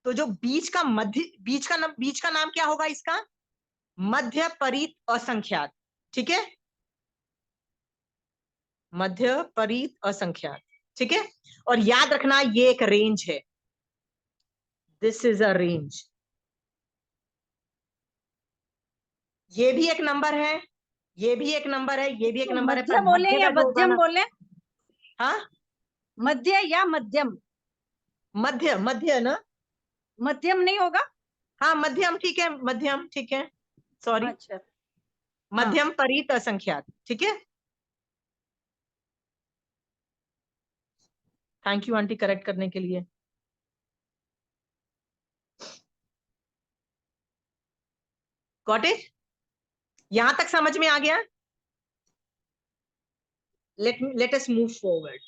तो जो बीच का नाम क्या होगा इसका? मध्य परित असंख्यात, ठीक है। मध्य परित असंख्यात। ठीक है, और याद रखना ये एक रेंज है, दिस इज अ रेंज। ये भी एक नंबर है, ये भी एक नंबर है, ये भी एक नंबर है, मध्य पर बोले मध्य या का जो होगा मध्यम ना, बोले? हाँ मध्य या मध्यम? मध्य, मध्य ना, मध्यम नहीं होगा? हाँ मध्यम ठीक है, मध्यम ठीक है, सॉरी, अच्छा, मध्यम परित असंख्यात, ठीक है। थैंक यू आंटी करेक्ट करने के लिए। Got it? यहां तक समझ में आ गया? Let us move forward.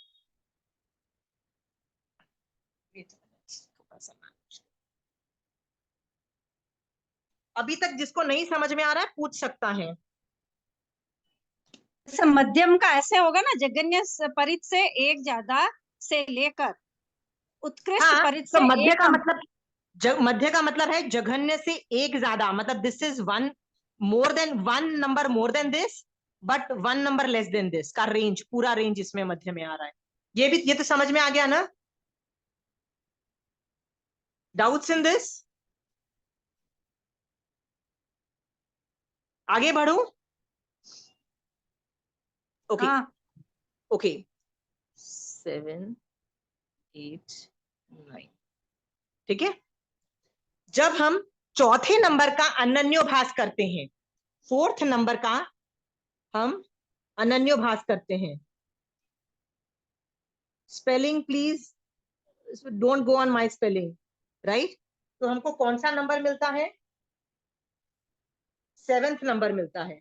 अभी तक जिसको नहीं समझ में आ रहा है पूछ सकता है। जैसे मध्यम का ऐसे होगा ना, जघन्य परित से एक ज्यादा से लेकर उत्कृष्ट हाँ, परित तो से मध्य एक का कम। मतलब मध्य का मतलब है जघन्य से एक ज्यादा, मतलब this is one more than one number more than this, but one number less than this का रेंज, पूरा रेंज इसमें मध्य में आ रहा है। ये भी, ये तो समझ में आ गया ना? Doubts in this? आगे बढ़ू? ओके हाँ, ओके, 7 8 9, ठीक है। जब हम चौथे नंबर का अनन्योभास करते हैं, फोर्थ नंबर का हम अनन्योभास करते हैं, spelling please don't go on my spelling, right. तो हमको कौन सा नंबर मिलता है? 7th नंबर मिलता है,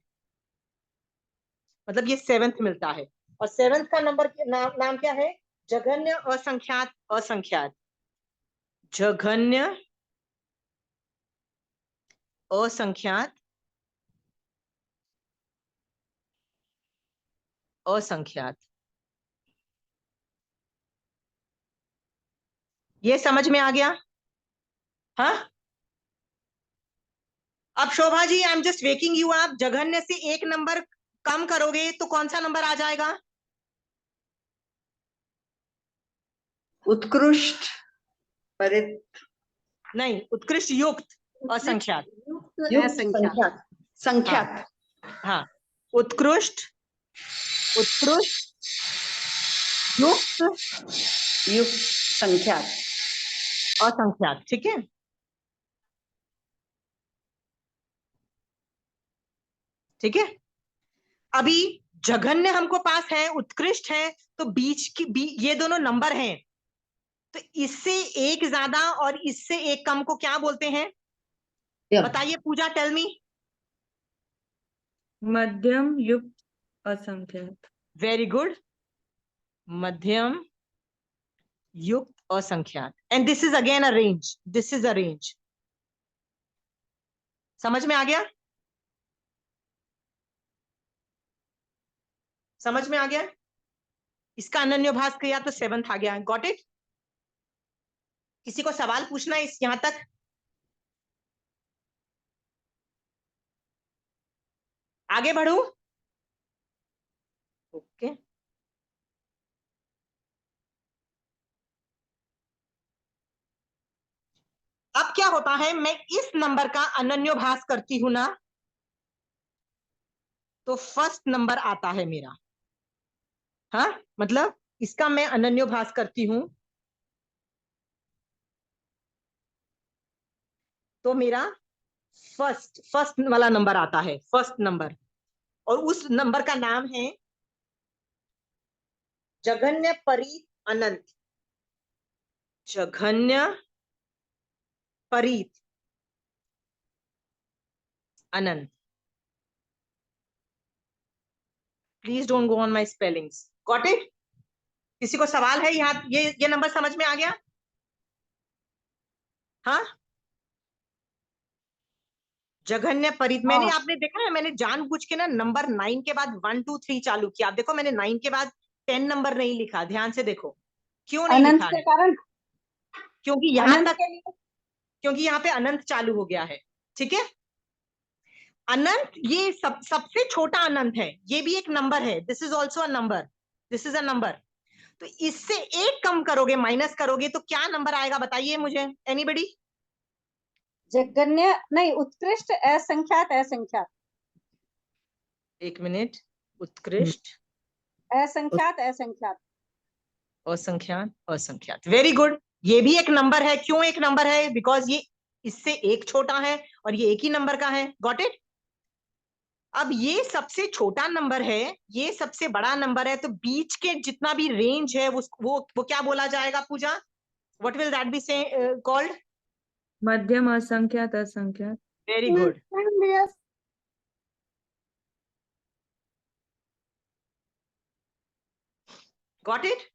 मतलब ये 7th मिलता है। और 7th का नंबर नाम क्या है? जघन्य असंख्यात, असंख्यात, जघन्य असंख्यात, असंख्यात। ये समझ में आ गया? हाँ, अब Shobha ji I am just waking you up, जघन्य से एक नंबर कम करोगे तो कौन सा नंबर आ जाएगा? उत्कृष्ट परित नहीं, उत्कृष्ट युक्त असंख्यात। युक्त असंख्यात। संख्यात, संख्यात, हाँ, उत्कृष्ट, उत्कृष्ट युक्त युक्त संख्यात। असंख्यात, ठीक है। ठीक है, अभी जघन्य हमको पास है, उत्कृष्ट है, तो बीच की ये दोनों नंबर हैं, तो इससे एक ज्यादा और इससे एक कम को क्या बोलते हैं? बताइए पूजा, टेल मी। मध्यम युक्त असंख्यात। वेरी गुड, मध्यम युक्त असंख्यात। And this is again a range, this is a range. समझ में आ गया? समझ में आ गया? इसका अनन्योभास किया तो 7th आ गया। Got it? किसी को सवाल पूछना है इस यहां तक? आगे बढ़ू? ओके, अब क्या होता है, मैं इस नंबर का अनन्योभास करती हूं ना, तो फर्स्ट नंबर आता है मेरा। हाँ, मतलब इसका मैं अनन्योभास करती हूं तो मेरा फर्स्ट फर्स्ट वाला नंबर आता है, फर्स्ट नंबर, और उस नंबर का नाम है जघन्य परीत अनंत, जघन्य परीत अनंत। Please don't go on my spellings. Got it? किसी को सवाल है यहाँ? ये नंबर समझ में आ गया? हाँ, जघन्य परित। मैंने, हाँ, आपने देखा है, मैंने जानबूझ के ना नंबर 9 के बाद 1 2 3 चालू किया। आप देखो मैंने 9 के बाद 10 नंबर नहीं लिखा, ध्यान से देखो। क्यों नहीं अनंत लिखा के है? कारण, क्योंकि यहां अनंत तक, के लिए। क्योंकि यहाँ पे अनंत चालू हो गया है, ठीक है। अनंत ये सबसे छोटा अनंत है, ये भी एक नंबर है, this is also a number, this is a number. तो इससे एक कम करोगे, माइनस करोगे तो क्या नंबर आएगा बताइए मुझे, एनीबडी? जगन्य नहीं, उत्कृष्ट असंख्यात असंख्यात एक मिनट, उत्कृष्ट असंख्यात असंख्यात। असंख्यात असंख्यात, वेरी गुड। ये भी एक नंबर है। क्यों एक नंबर है? बिकॉज ये इससे एक छोटा है और ये एक ही नंबर का है। Got it? अब ये सबसे छोटा नंबर है, ये सबसे बड़ा नंबर है, तो बीच के जितना भी रेंज है वो क्या बोला जाएगा Pooja? What will that be so called? मध्यम असंख्यात असंख्यात। Very good. Got it?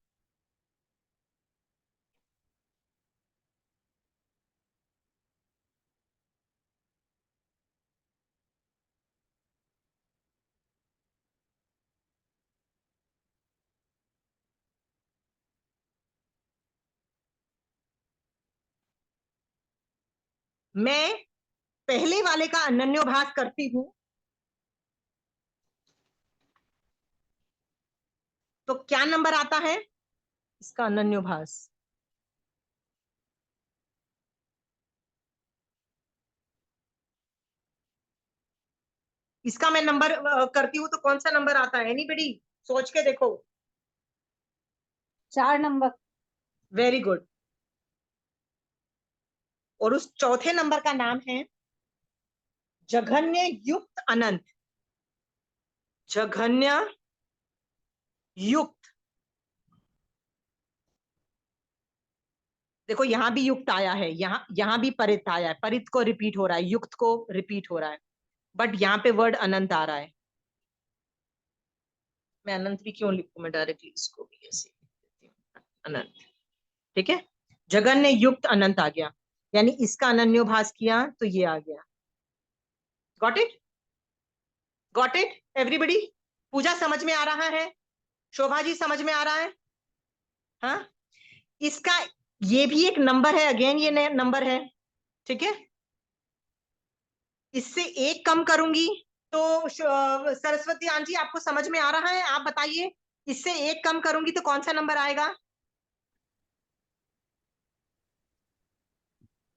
मैं पहले वाले का अनन्योभास करती हूं, तो क्या नंबर आता है इसका अनन्योभास? इसका मैं नंबर करती हूं तो कौन सा नंबर आता है? एनीबडी सोच के देखो। 4 नंबर। Very good. और उस चौथे नंबर का नाम है जघन्य युक्त अनंत। जघन्य युक्त। देखो यहां भी युक्त आया है, यहां भी परित आया है, परित को रिपीट हो रहा है, युक्त को रिपीट हो रहा है, बट यहाँ पे वर्ड अनंत आ रहा है। मैं अनंत भी क्यों लिखूं, मैं डायरेक्टली इसको भी ऐसे लिख देती हूँ, अनंत। ठीक है, जघन्य युक्त अनंत आ गया, यानी इसका अनन्योभास किया तो ये आ गया। Got it? Got it everybody? Pooja समझ में आ रहा है? शोभा जी समझ में आ रहा है? हाँ, इसका ये भी एक नंबर है, अगेन ये नंबर है। ठीक है, इससे एक कम करूंगी तो सरस्वती आंटी आपको समझ में आ रहा है? आप बताइए, इससे एक कम करूंगी तो कौन सा नंबर आएगा?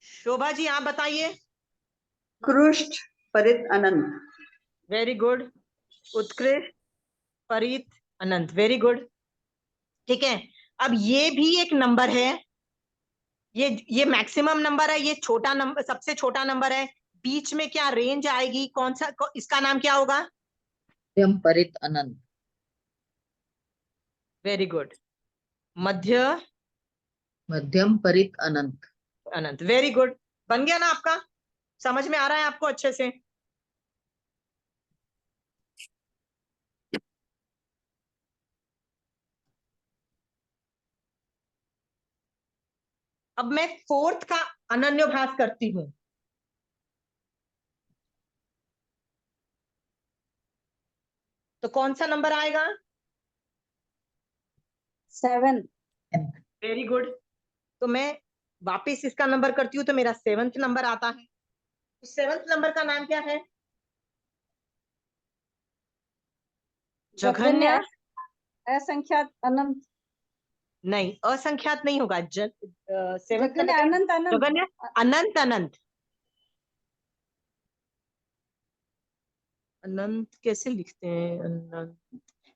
शोभा जी आप बताइए। उत्कृष्ट परित अनंत। Very good. उत्कृष्ट परित अनंत, वेरी गुड। ठीक है, अब ये भी एक नंबर है, ये मैक्सिमम नंबर है, ये छोटा नंबर, सबसे छोटा नंबर है। बीच में क्या रेंज आएगी, कौन सा, इसका नाम क्या होगा? मध्यम परित अनंत। Very good. मध्य मध्यम परित अनंत। अनंत, वेरी गुड। बन गया ना आपका? समझ में आ रहा है आपको अच्छे से? अब मैं फोर्थ का अनन्योभास करती हूं, तो कौन सा नंबर आएगा? 7। Very good. तो मैं वापिस इसका नंबर करती हूँ तो मेरा 7th नंबर आता है। तो 7th नंबर का नाम क्या है? जघन्य असंख्यात अनंत। नहीं, असंख्यात नहीं होगा। 7th जगन्य अनंत अनंत। जघन्य अनंत अनंत। अनंत कैसे लिखते हैं? अनंत,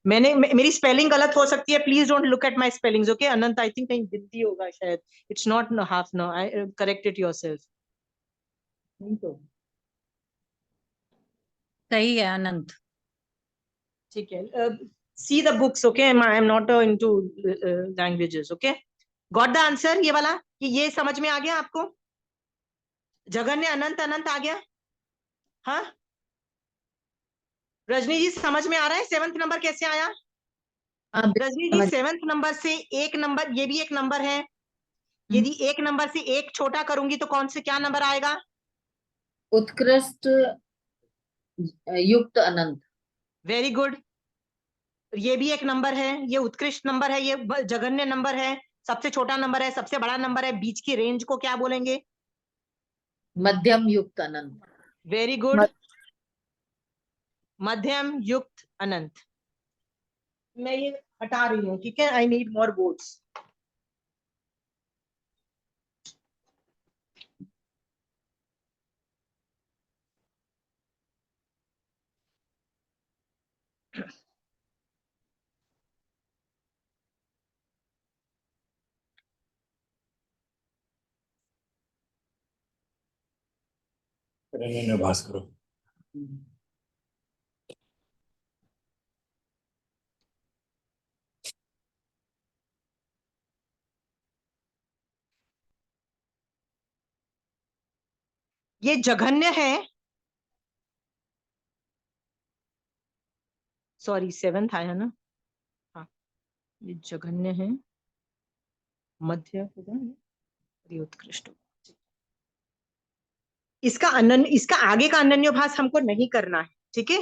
मेरी स्पेलिंग गलत हो सकती है, please don't look at my spellings, okay? अनंत आई थिंक कहीं हिंदी होगा शायद, it's not half, no, I correct it yourself. नहीं तो सही है, अनंत। ठीक है, see the books, okay? I am not into languages, okay? Got the answer ये वाला, कि ये समझ में आ गया आपको? जघन्य अनंत अनंत आ गया? हाँ, रजनी जी समझ में आ रहा है 7th नंबर कैसे आया? हाँ, रजनी जी 7th नंबर से एक नंबर, ये भी एक नंबर है, यदि एक नंबर से एक छोटा करूंगी तो कौन से, क्या नंबर आएगा? उत्कृष्ट युक्त अनंत। Very good. ये भी एक नंबर है, ये उत्कृष्ट नंबर है, ये जघन्य नंबर है, सबसे छोटा नंबर है, सबसे बड़ा नंबर है, बीच की रेंज को क्या बोलेंगे? मध्यम युक्त अनंत। Very good. मध्यम युक्त अनंत। मैं ये हटा रही हूँ, ठीक है, आई नीड मोर वर्ड्स। भास करो। ये जघन्य है, सॉरी 7th आया ना, हाँ, ये जघन्य है, मध्य होगा ये, उत्कृष्ट। इसका अनन्य, इसका आगे का अनन्योभास हमको नहीं करना है, ठीक है।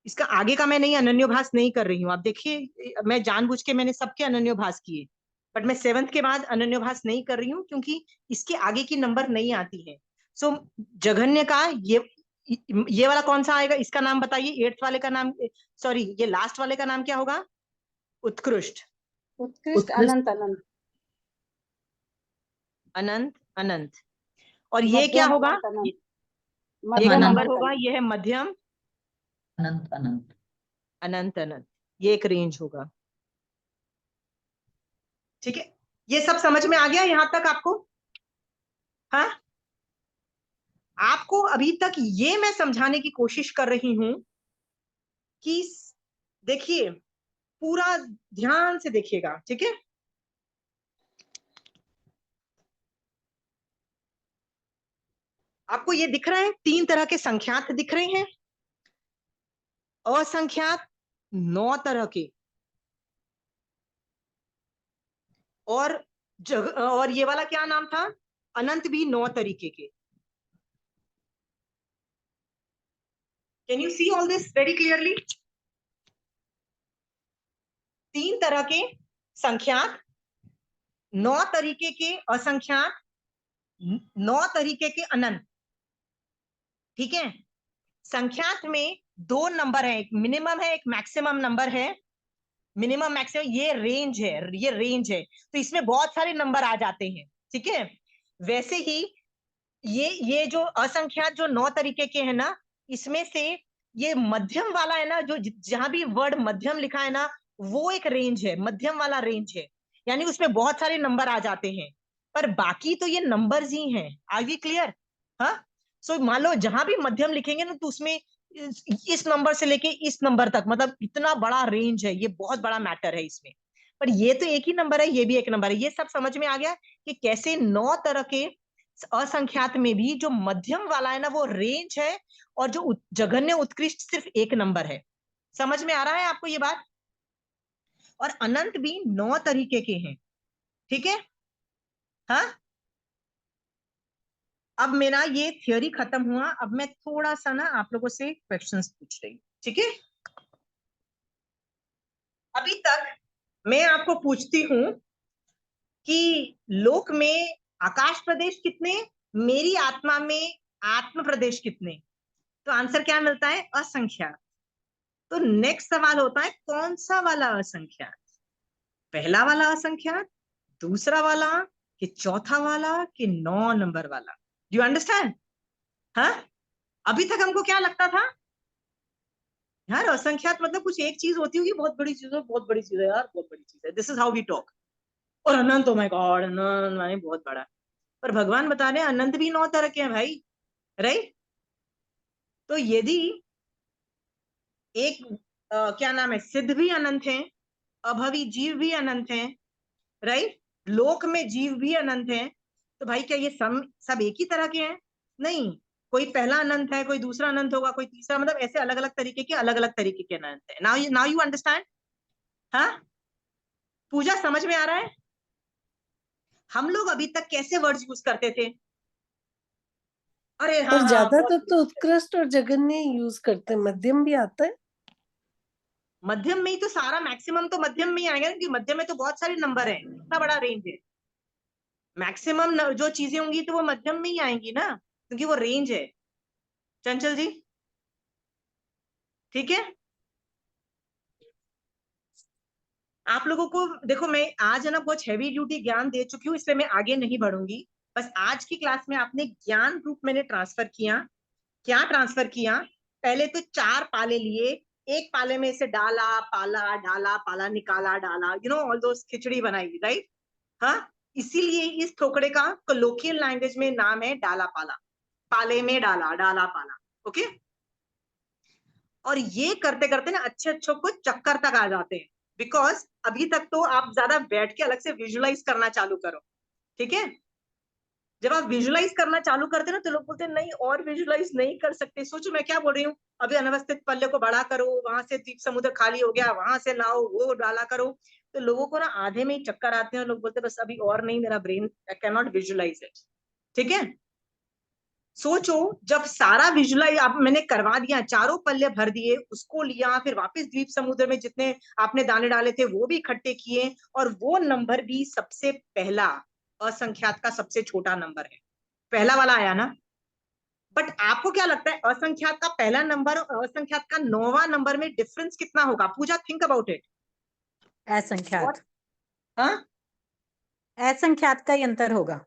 इसका आगे का मैं नहीं, अनन्योभास नहीं कर रही हूँ। आप देखिए, मैं जानबूझ के मैंने सबके अनन्योभास किए, बट मैं 7th के बाद अनन्योभास नहीं कर रही हूँ क्योंकि इसके आगे की नंबर नहीं आती है। सो जघन्य का ये वाला कौन सा आएगा, इसका नाम बताइए। 8th वाले का नाम, सॉरी ये लास्ट वाले का नाम क्या होगा? उत्कृष्ट। उत्कृष्ट, अनंत, अनंत, अनंत, अनंत। और ये क्या मध्यम, होगा? अनंत, अनंत, ये मध्यम, नंबर अनंत, होगा, अनंत। ये है मध्यम, अनंत अनंत। अनंत, अनंत। ये एक रेंज होगा, ठीक है। ये सब समझ में आ गया यहां तक आपको? हाँ, आपको अभी तक ये मैं समझाने की कोशिश कर रही हूं कि देखिए, पूरा ध्यान से देखिएगा, ठीक है। आपको ये दिख रहा है, 3 तरह के संख्यात दिख रहे हैं, असंख्यात 9 तरह के, और ये वाला क्या नाम था? अनंत भी 9 तरीके के। Can you see all this very clearly? 3 तरह के संख्यात, 9 तरीके के असंख्यात, 9 तरीके के अनंत, ठीक है। संख्यात में 2 नंबर है, एक मिनिमम है, एक मैक्सिमम नंबर है। मिनिमम मैक्सिमम ये रेंज है, ये रेंज है, तो इसमें बहुत सारे नंबर आ जाते हैं, ठीक है। वैसे ही ये जो असंख्यात जो 9 तरीके के हैं ना, इसमें से ये मध्यम वाला है ना, जो जहां भी वर्ड मध्यम लिखा है ना, वो एक रेंज है, मध्यम वाला रेंज है, यानी उसमें बहुत सारे नंबर आ जाते हैं। पर बाकी तो ये नंबर्स ही हैं। Are we clear? हाँ, सो मान लो जहां भी मध्यम लिखेंगे ना, तो उसमें इस नंबर से लेके इस नंबर तक, मतलब इतना बड़ा रेंज है, ये बहुत बड़ा मैटर है इसमें। पर ये तो एक ही नंबर है, ये भी एक नंबर है। ये सब समझ में आ गया कि कैसे 9 तरह के असंख्यात में भी जो मध्यम वाला है ना, वो रेंज है, और जो जघन्य उत्कृष्ट सिर्फ एक नंबर है। समझ में आ रहा है आपको ये बात? और अनंत भी 9 तरीके के हैं, ठीक है। हाँ, अब मेरा ये थियोरी खत्म हुआ, अब मैं थोड़ा सा ना आप लोगों से क्वेश्चंस पूछ रही हूँ, ठीक है। अभी तक मैं आपको पूछती हूं कि लोक में आकाश प्रदेश कितने, मेरी आत्मा में आत्म प्रदेश कितने? तो आंसर क्या मिलता है? असंख्यात। तो नेक्स्ट सवाल होता है, कौन सा वाला असंख्यात? पहला वाला असंख्यात, दूसरा वाला, कि चौथा वाला, कि 9 नंबर वाला? Do you understand? हाँ, अभी तक हमको क्या लगता था यार, असंख्यात मतलब कुछ एक चीज होती होगी, बहुत बड़ी चीज है, बहुत बड़ी चीज है यार, बहुत बड़ी चीज है, this is how we talk. और अनंत, ओ माय गॉड, अनंत माने बहुत बड़ा। पर भगवान बता रहे हैं अनंत भी 9 तरह के हैं भाई, राइट। तो यदि एक क्या नाम है, सिद्ध भी अनंत है, अभवी जीव भी अनंत है, राइट, लोक में जीव भी अनंत है, तो भाई क्या ये सब एक ही तरह के हैं? नहीं, कोई पहला अनंत है, कोई दूसरा अनंत होगा, कोई तीसरा, मतलब ऐसे अलग अलग तरीके के, अलग अलग तरीके के अनंत है। Now you understand? हाँ, पूजा समझ में आ रहा है? हम लोग अभी तक कैसे वर्ड्स यूज करते थे? अरे हाँ पर हाँ, ज्यादातर बहुत तो उत्कृष्ट और जघन्य यूज करते हैं, मध्यम भी आता है। मध्यम में ही तो सारा, मैक्सिमम तो मध्यम में ही आएगा, क्योंकि मध्यम में तो बहुत सारे नंबर है, इतना बड़ा रेंज है। मैक्सिमम जो चीजें होंगी तो वो मध्यम में ही आएंगी ना, क्योंकि वो रेंज है। चंचल जी, ठीक है। आप लोगों को देखो, मैं आज है ना बहुत हैवी ड्यूटी ज्ञान दे चुकी हूँ, इसलिए मैं आगे नहीं बढ़ूंगी। बस आज की क्लास में आपने ज्ञान रूप मैंने ट्रांसफर किया। क्या ट्रांसफर किया? पहले तो 4 पाले लिए, एक पाले में से डाला पाला निकाला डाला, ऑल दोस खिचड़ी बनाई, राइट? हाँ, इसीलिए इस थोकड़े का कोलोकियल लैंग्वेज में नाम है डाला पाला। पाले में डाला, डाला पाला। ओके। और ये करते करते ना अच्छे अच्छों को चक्कर तक आ जाते हैं, बिकॉज अभी तक तो आप ज्यादा बैठ के अलग से विजुअलाइज करना चालू करो। ठीक है? जब आप विजुअलाइज करना चालू करते ना तो लोग बोलते हैं नहीं, और विजुअलाइज नहीं कर सकते। सोचो मैं क्या बोल रही हूँ, अभी अनवस्थित पल्ले को बड़ा करो, वहां से द्वीप समुद्र खाली हो गया, वहां से लाओ, वो डाला करो। तो लोगों को ना आधे में ही चक्कर आते हैं, लोग बोलते हैं बस अभी और नहीं, मेरा brain can not visualise it. ठीक है? सोचो, जब सारा विजुअलाइज आप मैंने करवा दिया, चारों पल्ले भर दिए, उसको लिया, फिर वापस द्वीप समुद्र में जितने आपने दाने डाले थे वो भी इकट्ठे किए, और वो नंबर भी सबसे पहला असंख्यात का सबसे छोटा नंबर है, पहला वाला आया ना। बट आपको क्या लगता है असंख्यात का पहला नंबर और असंख्यात का 9वां नंबर में डिफरेंस कितना होगा? पूजा, थिंक अबाउट इट। असंख्यात। हाँ, असंख्यात का ही अंतर होगा।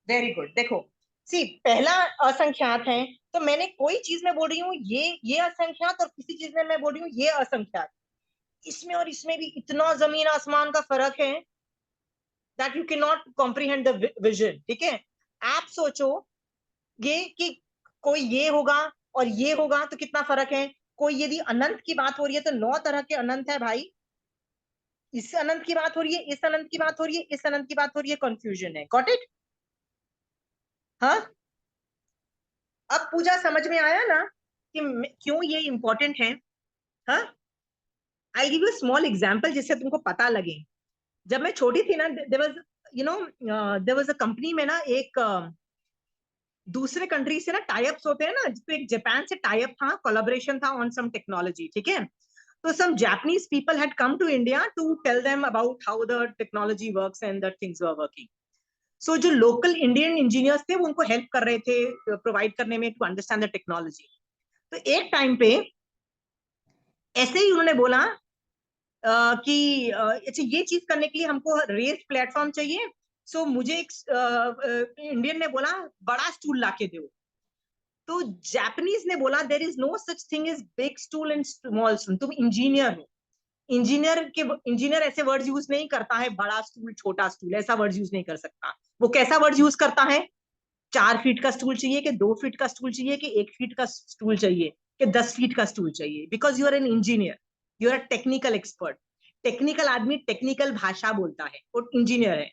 Very good. देखो, सी पहला असंख्यात है, तो मैंने कोई चीज में बोल रही हूँ ये असंख्यात, और किसी चीज में मैं बोल रही हूँ ये असंख्यात। इसमें और इसमें भी इतना जमीन आसमान का फर्क है that you can not comprehend the vision. ठीक है? आप सोचो ये कि कोई ये होगा और ये होगा तो कितना फर्क है। कोई यदि अनंत की बात हो रही है तो 9 तरह के अनंत है भाई। इस अनंत की बात हो रही है, इस अनंत की बात हो रही है, इस अनंत की बात हो रही है, कंफ्यूजन है। Got it? हाँ, अब पूजा समझ में आया ना कि क्यों ये इंपॉर्टेंट है? हाँ, I give you small example जिससे तुमको पता लगे। जब मैं छोटी थी ना, देयर वाज अ कंपनी में ना, एक दूसरे कंट्री से ना टाई अप्स होते हैं ना, तो एक जापान से टाई अप था, कोलैबोरेशन था ऑन सम टेक्नोलॉजी। ठीक है? तो some Japanese people had come to India to tell them about how the technology works and that things were working. So जो local Indian engineers थे वो उनको help कर रहे थे provide करने में to understand the technology. तो एक टाइम पे ऐसे ही उन्होंने बोला कि अच्छा ये चीज करने के लिए हमको रेस्ड प्लेटफॉर्म चाहिए। सो मुझे एक इंडियन ने बोला बड़ा स्टूल लाके दो। तो जापानीज ने बोला there is no such thing is big stool and small stool. तुम इंजीनियर हो, इंजीनियर ऐसे वर्ड्स यूज नहीं करता है, बड़ा स्टूल छोटा स्टूल ऐसा वर्ड्स यूज नहीं कर सकता। वो कैसा वर्ड्स यूज करता है? 4 फीट का स्टूल चाहिए कि 2 फीट का स्टूल चाहिए कि 1 फीट का स्टूल चाहिए कि 10 फीट का स्टूल चाहिए? Because you are an engineer, you are a technical expert. Technical आदमी टेक्निकल भाषा बोलता है, वो इंजीनियर है।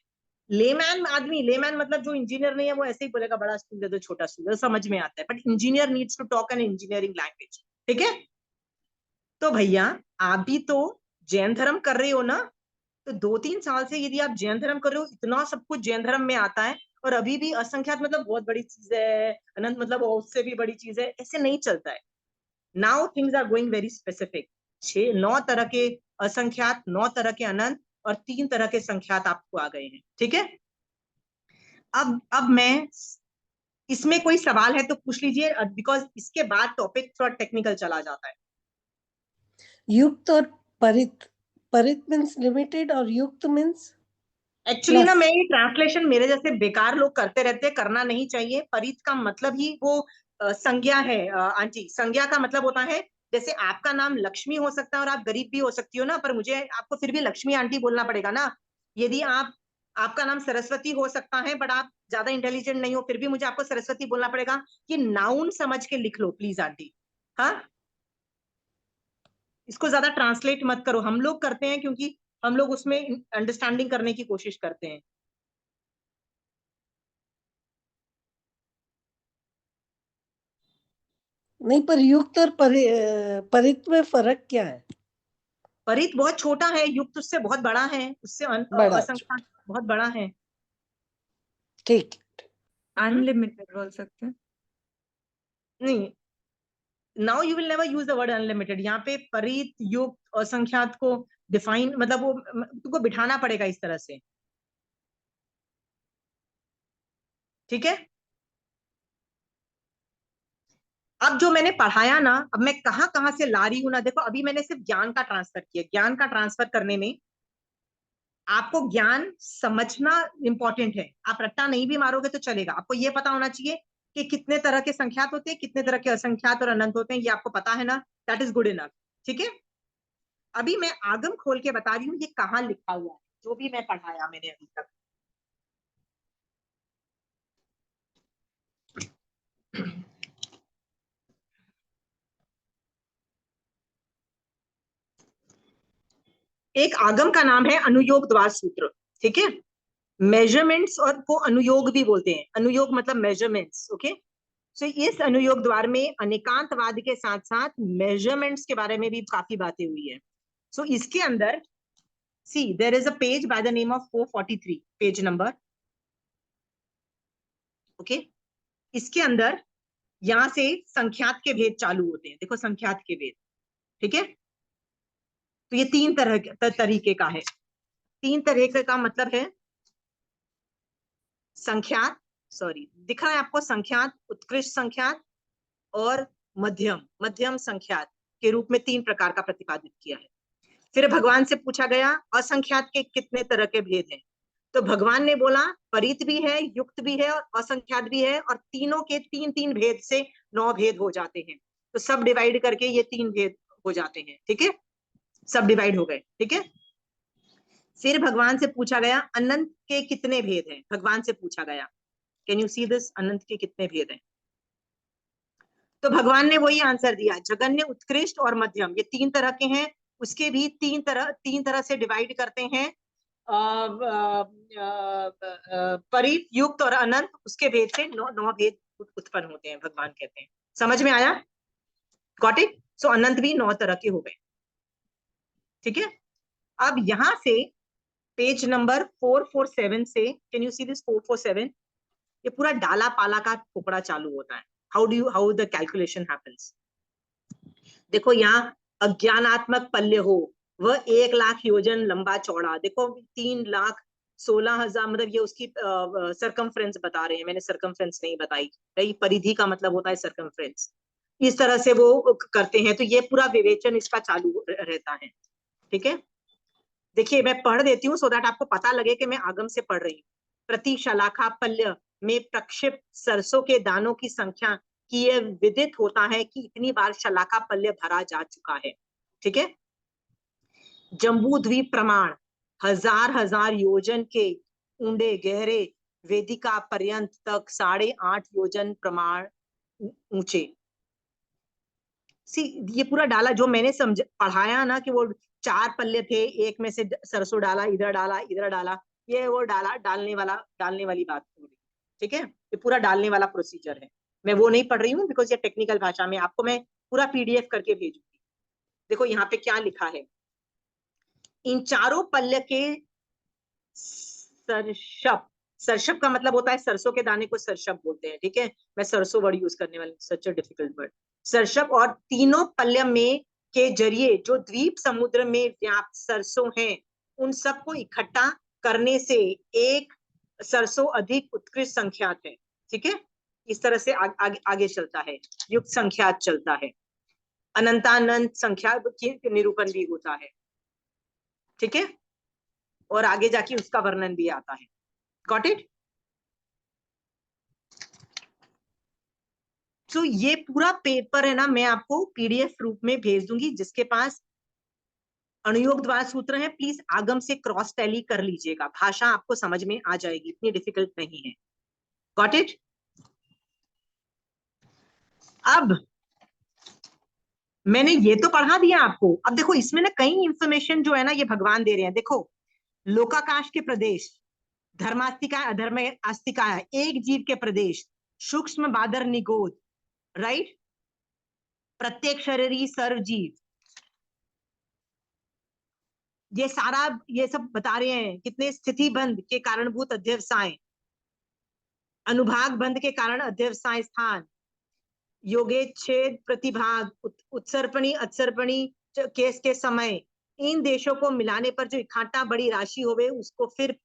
लेमैन आदमी, लेमैन मतलब जो इंजीनियर नहीं है, वो ऐसे ही बोलेगा बड़ा स्टूल दे दो, छोटा स्टूल दे दो, समझ में आता है। But engineer needs to talk an engineering language. ठीक है? तो भैया, आप भी तो जैन धर्म कर रहे हो ना, तो 2-3 साल से यदि आप जैन धर्म कर रहे हो, इतना सब कुछ जैन धर्म में आता है, और अभी भी असंख्यात मतलब बहुत बड़ी चीज है, अनंत मतलब उससे भी बड़ी चीज है, ऐसे नहीं चलता है। Now things are going very specific. 9 तरह के असंख्यात, 9 तरह के अनंत, और 3 तरह के संख्यात आपको आ गए हैं। ठीक है? अब मैं इसमें कोई सवाल है तो पूछ लीजिए, बिकॉज इसके बाद टॉपिक थोड़ा टेक्निकल चला जाता है। युक्त और परित। परित मीन्स लिमिटेड और युक्त मीन्स एक्चुअली ना, प्लस। मैं ये ट्रांसलेशन मेरे जैसे बेकार लोग करते रहते हैं, करना नहीं चाहिए। परित का मतलब ही वो संज्ञा है। आंटी, संज्ञा का मतलब होता है जैसे आपका नाम लक्ष्मी हो सकता है और आप गरीब भी हो सकती हो ना, पर मुझे आपको फिर भी लक्ष्मी आंटी बोलना पड़ेगा ना। यदि आपका नाम सरस्वती हो सकता है बट आप ज्यादा इंटेलिजेंट नहीं हो, फिर भी मुझे आपको सरस्वती बोलना पड़ेगा। ये नाउन समझ के लिख लो प्लीज आंटी। हाँ, इसको ज्यादा ट्रांसलेट मत करो। हम लोग करते हैं क्योंकि हम लोग उसमें अंडरस्टैंडिंग करने की कोशिश करते हैं। नहीं, पर युक्त और परित में फर्क क्या है? परित बहुत छोटा है, युक्त उससे बहुत बड़ा है, उससे बड़ा, असंख्यात बहुत बड़ा है। ठीक। अनलिमिटेड बोल सकते हैं। नहीं, now you will never use the word unlimited. यहाँ पे परित, युक्त, असंख्यात को डिफाइन मतलब वो तुमको बिठाना पड़ेगा इस तरह से। ठीक है? अब जो मैंने पढ़ाया ना, अब मैं कहाँ कहाँ से ला रही हूँ ना, देखो अभी मैंने सिर्फ ज्ञान का ट्रांसफर किया। ज्ञान का ट्रांसफर करने में आपको ज्ञान समझना इंपॉर्टेंट है, आप रट्टा नहीं भी मारोगे तो चलेगा, आपको ये पता होना चाहिए कि कितने तरह के संख्यात होते हैं, कितने तरह के असंख्यात और अनंत होते हैं, ये आपको पता है ना, दैट इज गुड इनफ। ठीक है, अभी मैं आगम खोल के बता रही हूँ ये कहाँ लिखा हुआ है, जो भी मैं पढ़ाया मैंने अभी तक। एक आगम का नाम है अनुयोग द्वार सूत्र। ठीक है, मेजरमेंट्स और को अनुयोग भी बोलते हैं, अनुयोग मतलब मेजरमेंट्स। ओके, सो इस अनुयोग द्वार में अनेकांतवाद के साथ साथ मेजरमेंट्स के बारे में भी काफी बातें हुई है। सो इसके अंदर see there is a page by the name of 443 page number. Okay, इसके अंदर यहां से संख्यात के भेद चालू होते हैं, देखो संख्यात के भेद। ठीक है, तो ये तीन तरीके का है, तीन तरीके का मतलब है संख्यात, सॉरी दिख रहा है आपको, संख्यात, उत्कृष्ट संख्यात और मध्यम मध्यम संख्यात के रूप में तीन प्रकार का प्रतिपादित किया है। फिर भगवान से पूछा गया असंख्यात के कितने तरह के भेद हैं, तो भगवान ने बोला परित भी है, युक्त भी है और असंख्यात भी है, और तीनों के तीन तीन भेद से 9 भेद हो जाते हैं। तो सब डिवाइड करके ये 3 भेद हो जाते हैं। ठीक है, सब डिवाइड हो गए। ठीक है, फिर भगवान से पूछा गया अनंत के कितने भेद हैं, भगवान से पूछा गया कैन यू सी दिस, अनंत के कितने भेद हैं, तो भगवान ने वही आंसर दिया जगन्य, उत्कृष्ट और मध्यम, ये 3 तरह के हैं। उसके भी तीन तरह से डिवाइड करते हैं, परित, युक्त और अनंत, उसके भेद से 9 भेद उत्पन्न होते हैं, भगवान कहते हैं। समझ में आया, गॉट इट? सो अनंत भी 9 तरह के हो गए। ठीक है, अब यहां से पेज नंबर 447 से, कैन यू सी दिस 447, ये पूरा डाला पाला का टुकड़ा चालू होता है। How the calculation happens. देखो यहाँ अज्ञानात्मक पल्य हो वह 1 लाख योजन लंबा चौड़ा, देखो 3,16,000 मतलब ये उसकी सरकमफ्रेंस बता रहे हैं, मैंने सरकमफ्रेंस नहीं बताई भाई, परिधि का मतलब होता है सरकमफ्रेंस। इस तरह से वो करते हैं, तो ये पूरा विवेचन इसका चालू रहता है। ठीक है, देखिए मैं पढ़ देती हूँ सो दैट आपको पता लगे कि मैं आगम से पढ़ रही हूँ। प्रति शलाखा पल्य में प्रक्षिप्त सरसों के दानों की संख्या कि यह विदित होता है कि इतनी बार शलाका पल्य भरा जा चुका है। ठीक है, जम्बू द्वीप प्रमाण 1000 योजन के ऊंडे गहरे वेदिका पर्यंत तक 8.5 योजन प्रमाण ऊंचे। सी ये पूरा डाला जो मैंने पढ़ाया ना कि वो 4 पल्ले थे, एक में से सरसों डाला, इधर डाला, इधर डाला, ये वो डालने वाली बात हो रही। ठीक है, ये पूरा डालने वाला प्रोसीजर है, मैं वो नहीं पढ़ रही हूँ बिकॉज ये टेक्निकल भाषा में, आपको मैं पूरा पीडीएफ करके भेजूंगी। देखो यहाँ पे क्या लिखा है, इन चारों पल्ले के सरशप, सरशप का मतलब होता है सरसों के दाने को सरशप बोलते हैं। ठीक है, मैं सरसों वर्ड यूज करने वाली, सच अ डिफिकल्ट वर्ड, सरशप। और तीनों पल्य में के जरिए जो द्वीप समुद्र में व्याप्त सरसों हैं उन सबको इकट्ठा करने से एक सरसों अधिक उत्कृष्ट संख्यात है। ठीक है, इस तरह से आगे चलता है, युक्त संख्यात चलता है, अनंतानंत संख्या के निरूपण भी होता है। ठीक है, और आगे जाके उसका वर्णन भी आता है। Got it? तो ये पूरा पेपर है ना, मैं आपको पीडीएफ रूप में भेज दूंगी, जिसके पास अनुयोग द्वार सूत्र है प्लीज आगम से क्रॉस टैली कर लीजिएगा, भाषा आपको समझ में आ जाएगी, इतनी डिफिकल्ट नहीं है। Got it? अब मैंने ये तो पढ़ा दिया आपको, अब देखो इसमें ना कई इंफॉर्मेशन जो है ना ये भगवान दे रहे हैं। देखो लोकाकाश के प्रदेश, धर्मास्तिका अधर्म आस्तिका, एक जीव के प्रदेश, सूक्ष्म बादर निगोद, राइट, प्रत्येक शरीरी सर्वजीव, ये सारा ये सब बता रहे हैं। कितने स्थिति बंध के कारणभूत अध्यवसाय, अनुभाग बंध के कारण अध्यवसाय स्थान, योगेच्छेद प्रतिभाग, उत्सर्पणी अत्सर्पणी केस के समय, इन देशों को मिलाने पर जो इकट्ठा बड़ी राशि होवे उसको फिर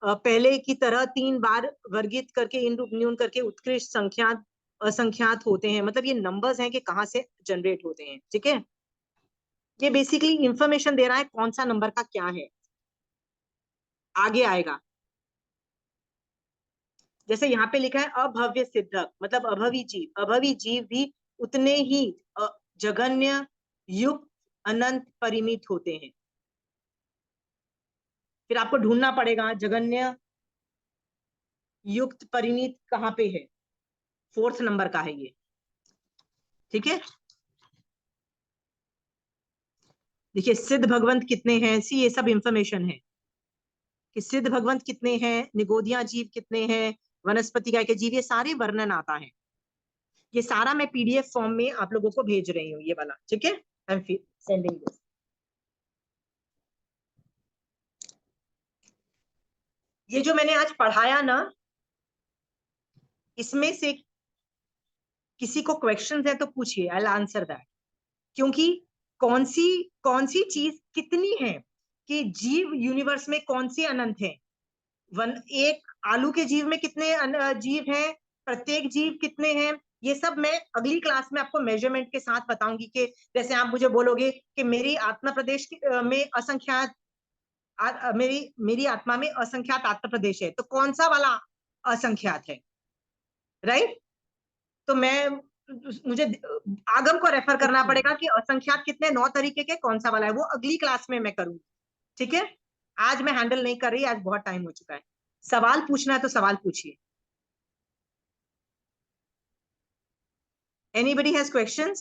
पहले की तरह 3 बार वर्गित करके इन रूप न्यून करके उत्कृष्ट संख्यात असंख्यात होते हैं। मतलब ये नंबर्स हैं कि कहाँ से जनरेट होते हैं। ठीक है, ये बेसिकली इंफॉर्मेशन दे रहा है कौन सा नंबर का क्या है। आगे आएगा। जैसे यहाँ पे लिखा है अभव्य सिद्धक, मतलब अभवी जीव भी उतने ही जघन्य, युक्त, अनंत, परिमित होते हैं। फिर आपको ढूंढना पड़ेगा जघन्य, युक्त, परिमित कहाँ पे है, 4th नंबर का है ये। ठीक है, देखिए सिद्ध भगवंत कितने हैं, सी ये सब इंफॉर्मेशन है कि सिद्ध भगवंत कितने हैं, निगोदिया जीव कितने हैं, वनस्पति काय के जीव, ये सारे वर्णन आता है। ये सारा मैं पीडीएफ फॉर्म में आप लोगों को भेज रही हूँ, ये वाला। ठीक है, आई एम सेंडिंग दिस। ये जो मैंने आज पढ़ाया ना, इसमें से किसी को क्वेश्चंस है तो पूछिए, आई विल आंसर दैट। क्योंकि कौन सी चीज कितनी है कि जीव यूनिवर्स में कौन से अनंत है। एक आलू के जीव में कितने जीव हैं, प्रत्येक जीव कितने हैं, ये सब मैं अगली क्लास में आपको मेजरमेंट के साथ बताऊंगी। कि जैसे आप मुझे बोलोगे कि मेरी आत्मा प्रदेश में असंख्यात, मेरी आत्मा में असंख्यात आत्मा प्रदेश है, तो कौन सा वाला असंख्यात है, राइट? तो मुझे आगम को रेफर करना पड़ेगा कि असंख्यात कितने 9 तरीके के, कौन सा वाला है, वो अगली क्लास में मैं करूंगी। ठीक है, आज मैं हैंडल नहीं कर रही, आज बहुत टाइम हो चुका है। सवाल पूछना है तो सवाल पूछिए। Anybody has questions?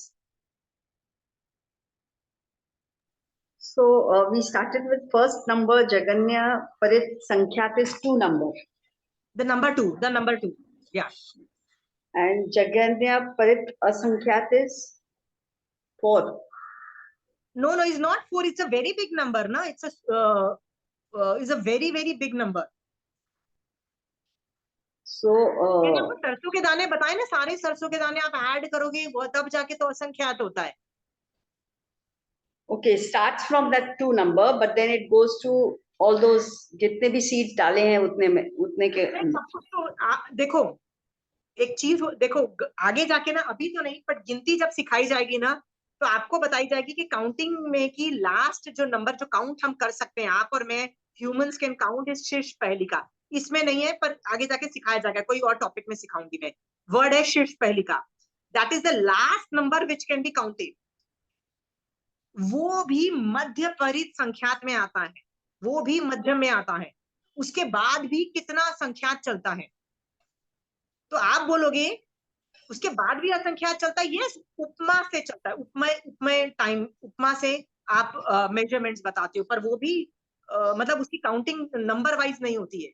So we started with first number, Jaganya Parit Sankhyat is 2 number. The number two. Yeah. And Jaganya Parit Asankyat is 4. No, it's not 4. It's a very big number, na? It's a very, very big number. So मैंने आपको सरसों के दाने बताए ना, सारे सरसों के दाने आप ऐड करोगे वो तब जाके तो असंख्यात होता है। Okay, starts from that 2 number, but then it goes to all those जितने भी seeds डाले हैं उतने के। सब कुछ तो देखो, एक चीज देखो, आगे जाके ना, अभी तो नहीं, पर गिनती जब सिखाई जाएगी ना, तो आपको बताई जाएगी कि काउंटिंग में की लास्ट जो नंबर जो काउंट हम कर सकते हैं, आप और मैं, ह्यूमंस कैन काउंट इज शीर्ष पहलिका। इसमें नहीं है, पर आगे जाके सिखाया जाएगा, कोई और टॉपिक में सिखाऊंगी मैं। वर्ड है शीर्ष पहलिका, that is the last number which can be counted. वो भी मध्य परित संख्यात में आता है, वो भी मध्य में आता है। उसके बाद भी कितना संख्यात चलता है, तो आप बोलोगे उसके बाद भी असंख्यात चलता है। यस, उपमा से चलता है, उपमा से आप मेजरमेंट्स बताते हो, पर वो भी मतलब उसकी काउंटिंग नंबर वाइज नहीं होती है।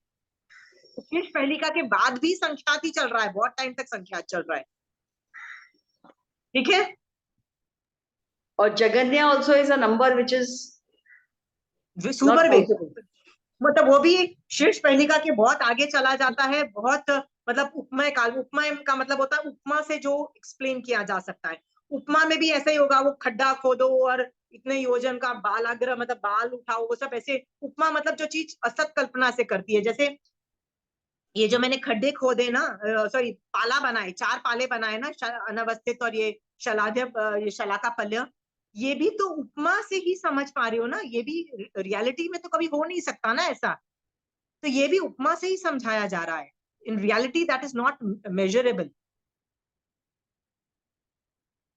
तो शेष पहलिका के बाद भी संख्यात ही चल रहा है, बहुत टाइम तक संख्यात चल रहा है। ठीक है, और जगन्या also is a number which is super big, मतलब वो भी शीर्ष पहलिका के बहुत आगे चला जाता है। बहुत मतलब उपमा का मतलब होता है उपमा से जो एक्सप्लेन किया जा सकता है। उपमा में भी ऐसा ही होगा, वो खड्डा खोदो और इतने योजन का बालाग्र, मतलब बाल उठाओ, वो सब ऐसे। उपमा मतलब जो चीज असत कल्पना से करती है। जैसे ये जो मैंने खड्डे खोदे ना, सॉरी पाला बनाए, 4 पाले बनाए ना, अनवस्थित और ये ये शलाका पल्य, ये भी तो उपमा से ही समझ पा रहे हो ना। ये भी रियलिटी में तो कभी हो नहीं सकता ना ऐसा, तो ये भी उपमा से ही समझाया जा रहा है। In reality that is not measurable.